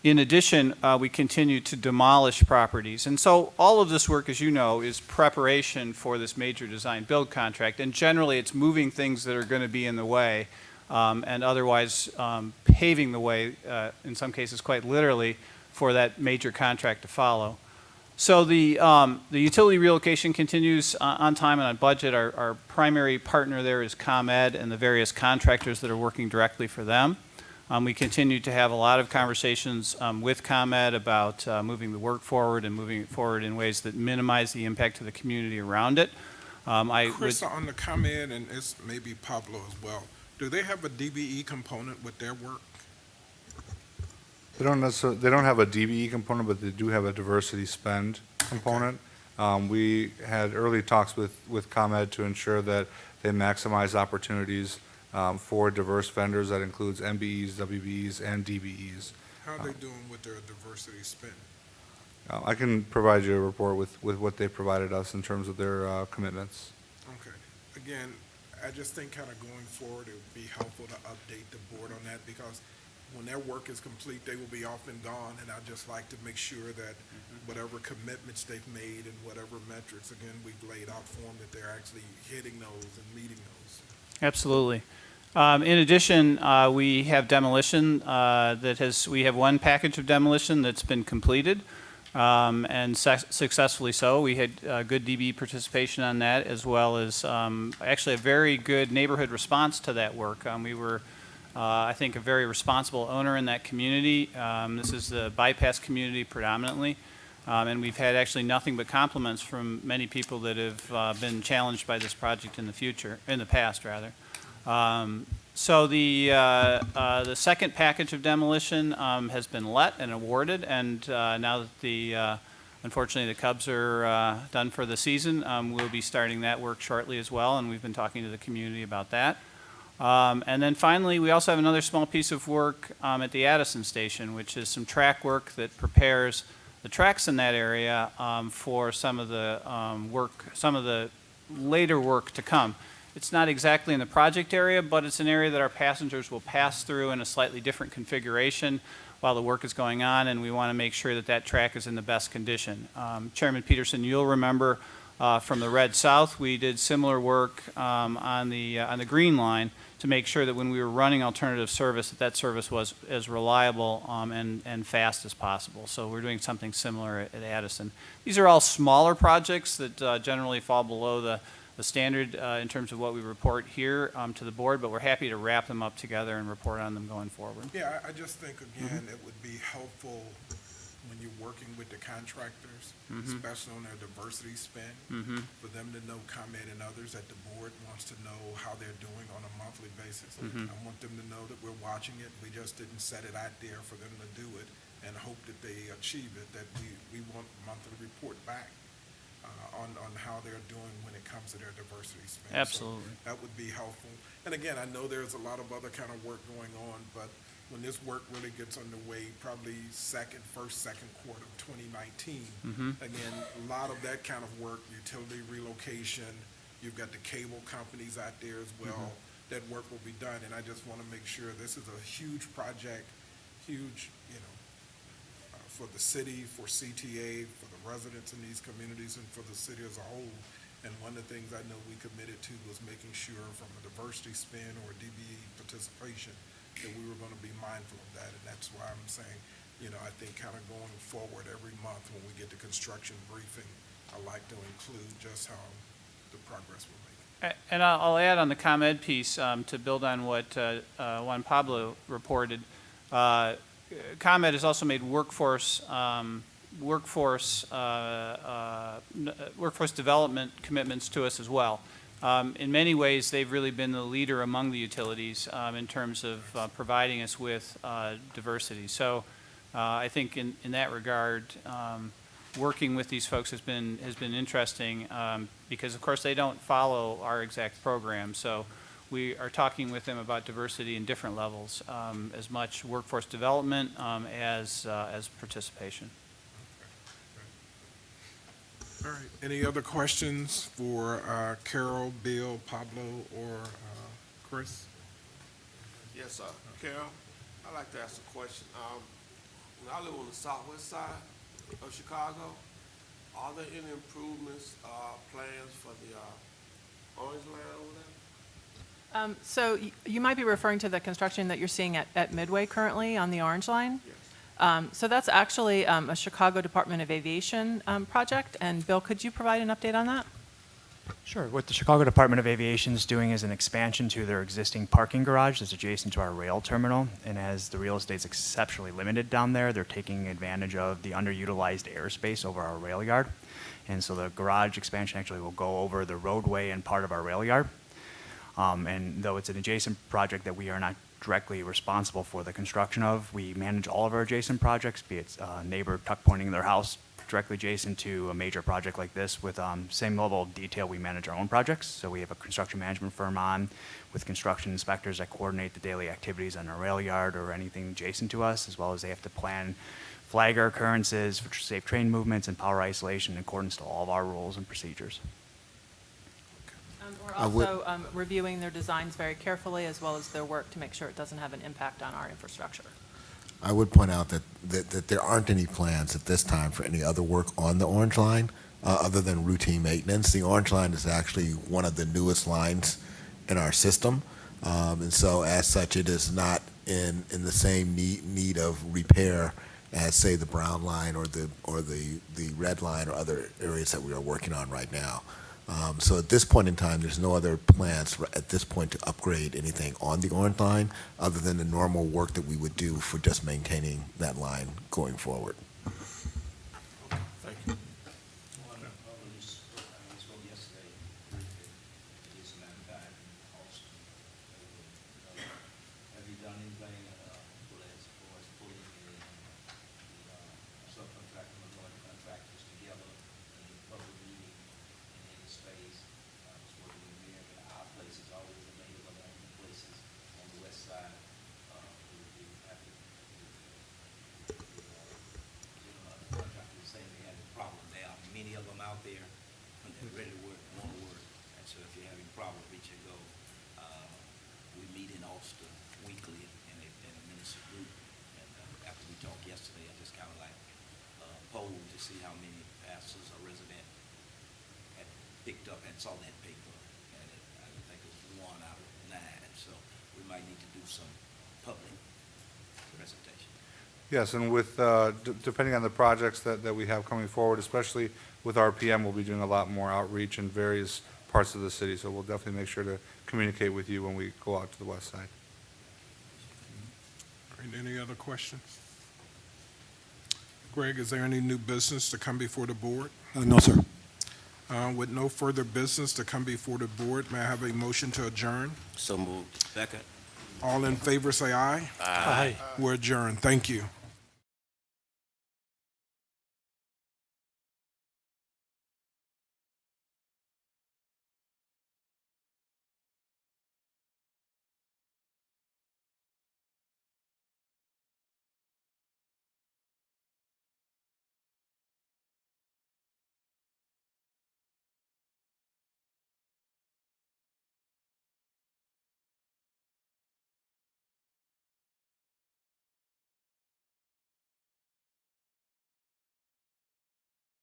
In addition, we continue to demolish properties. And so all of this work, as you know, is preparation for this major design build contract. And generally, it's moving things that are going to be in the way and otherwise paving the way, in some cases quite literally, for that major contract to follow. So the utility relocation continues on time and on budget. Our primary partner there is ComEd and the various contractors that are working directly for them. We continue to have a lot of conversations with ComEd about moving the work forward and moving it forward in ways that minimize the impact to the community around it. Chris, on the ComEd, and it's maybe Pablo as well, do they have a DBE component with their work? They don't have a DBE component, but they do have a diversity spend component. We had early talks with ComEd to ensure that they maximize opportunities for diverse vendors. That includes MBEs, WBEs, and DBEs. How are they doing with their diversity spend? I can provide you a report with what they provided us in terms of their commitments. Okay. Again, I just think kind of going forward, it would be helpful to update the board on that, because when their work is complete, they will be off and gone, and I'd just like to make sure that whatever commitments they've made and whatever metrics, again, we've laid out for them, that they're actually hitting those and meeting those. Absolutely. In addition, we have demolition we have one package of demolition that's been completed. and successfully so. We had good DB participation on that, as well as actually a very good neighborhood response to that work. We were, I think, a very responsible owner in that community. This is the bypass community predominantly. And we've had actually nothing but compliments from many people that have been challenged by this project in the past rather. So the second package of demolition has been let and awarded, and now that unfortunately the Cubs are done for the season, we'll be starting that work shortly as well, and we've been talking to the community about that. And then finally, we also have another small piece of work at the Addison station, which is some track work that prepares the tracks in that area for some of the later work to come. It's not exactly in the project area, but it's an area that our passengers will pass through in a slightly different configuration while the work is going on, and we want to make sure that that track is in the best condition. Chairman Peterson, you'll remember from the Red South, we did similar work on the Green Line to make sure that when we were running alternative service, that service was as reliable and fast as possible. So we're doing something similar at Addison. These are all smaller projects that generally fall below the standard in terms of what we report here to the board, but we're happy to wrap them up together and report on them going forward. Yeah, I just think, again, it would be helpful when you're working with the contractors, especially on their diversity spend, for them to know, ComEd and others, that the board wants to know how they're doing on a monthly basis. I want them to know that we're watching it. We just didn't set it out there for them to do it and hope that they achieve it, that we want a monthly report back on how they're doing when it comes to their diversity spend. Absolutely. So that would be helpful. And again, I know there's a lot of other kind of work going on, but when this work really gets underway, probably second quarter of 2019, again, a lot of that kind of work, utility relocation, you've got the cable companies out there as well, that work will be done. And I just want to make sure this is a huge project, huge, for the city, for CTA, for the residents in these communities, and for the city as a whole. And one of the things I know we committed to was making sure from a diversity spend or DBE participation that we were going to be mindful of that. And that's why I'm saying, I think kind of going forward every month when we get the construction briefing, I like to include just how the progress we're making. And I'll add on the ComEd piece to build on what Juan Pablo reported. ComEd has also made workforce development commitments to us as well. In many ways, they've really been the leader among the utilities in terms of providing us with diversity. So I think in that regard, working with these folks has been interesting because, of course, they don't follow our exact program. So we are talking with them about diversity in different levels, as much workforce development as participation. All right. Any other questions for Carol, Bill, Pablo, or Chris? Yes, Carol, I'd like to ask a question. When I live on the southwest side of Chicago, are there any improvements, plans for the Orange Line over there? So you might be referring to the construction that you're seeing at Midway currently on the Orange Line? Yes. So that's actually a Chicago Department of Aviation project. And Bill, could you provide an update on that? Sure. What the Chicago Department of Aviation is doing is an expansion to their existing parking garage that's adjacent to our rail terminal. And as the real estate's exceptionally limited down there, they're taking advantage of the underutilized airspace over our rail yard. And so the garage expansion actually will go over the roadway and part of our rail yard. And though it's an adjacent project that we are not directly responsible for the construction of, we manage all of our adjacent projects, be it a neighbor tuck pointing their house directly adjacent to a major project like this with same level of detail we manage our own projects. So we have a construction management firm on with construction inspectors that coordinate the daily activities on our rail yard or anything adjacent to us, as well as they have to plan flagger occurrences for safe train movements and power isolation in accordance to all of our rules and procedures. We're also reviewing their designs very carefully, as well as their work, to make sure it doesn't have an impact on our infrastructure. I would point out that there aren't any plans at this time for any other work on the Orange Line other than routine maintenance. The Orange Line is actually one of the newest lines in our system, and so as such, it is not in the same need of repair as, say, the brown line or the red line or other areas that we are working on right now. So at this point in time, there's no other plans at this point to upgrade anything on the orange line other than the normal work that we would do for just maintaining that line going forward. Thank you. Have you done anything, as far as pulling in subcontractors or joint contractors together in a public meeting in any space? I was working with Mayor, but our place is always available at the places on the west side. We would be happy to, contractors saying they had a problem. There are many of them out there, and they're ready to work, want to work. And so if you're having problems, reach and go. We meet in Austin weekly in a ministry group. And after we talked yesterday, I just kind of like polled to see how many pastors or residents had picked up and saw that paper. And I think it was 1 out of 9. So we might need to do some public presentation. Yes, and with, depending on the projects that we have coming forward, especially with RPM, we'll be doing a lot more outreach in various parts of the city. So we'll definitely make sure to communicate with you when we go out to the west side. All right, any other questions? Greg, is there any new business to come before the board? No, sir. With no further business to come before the board, may I have a motion to adjourn? So moved. Second. All in favor, say aye. Aye. We're adjourned. Thank you.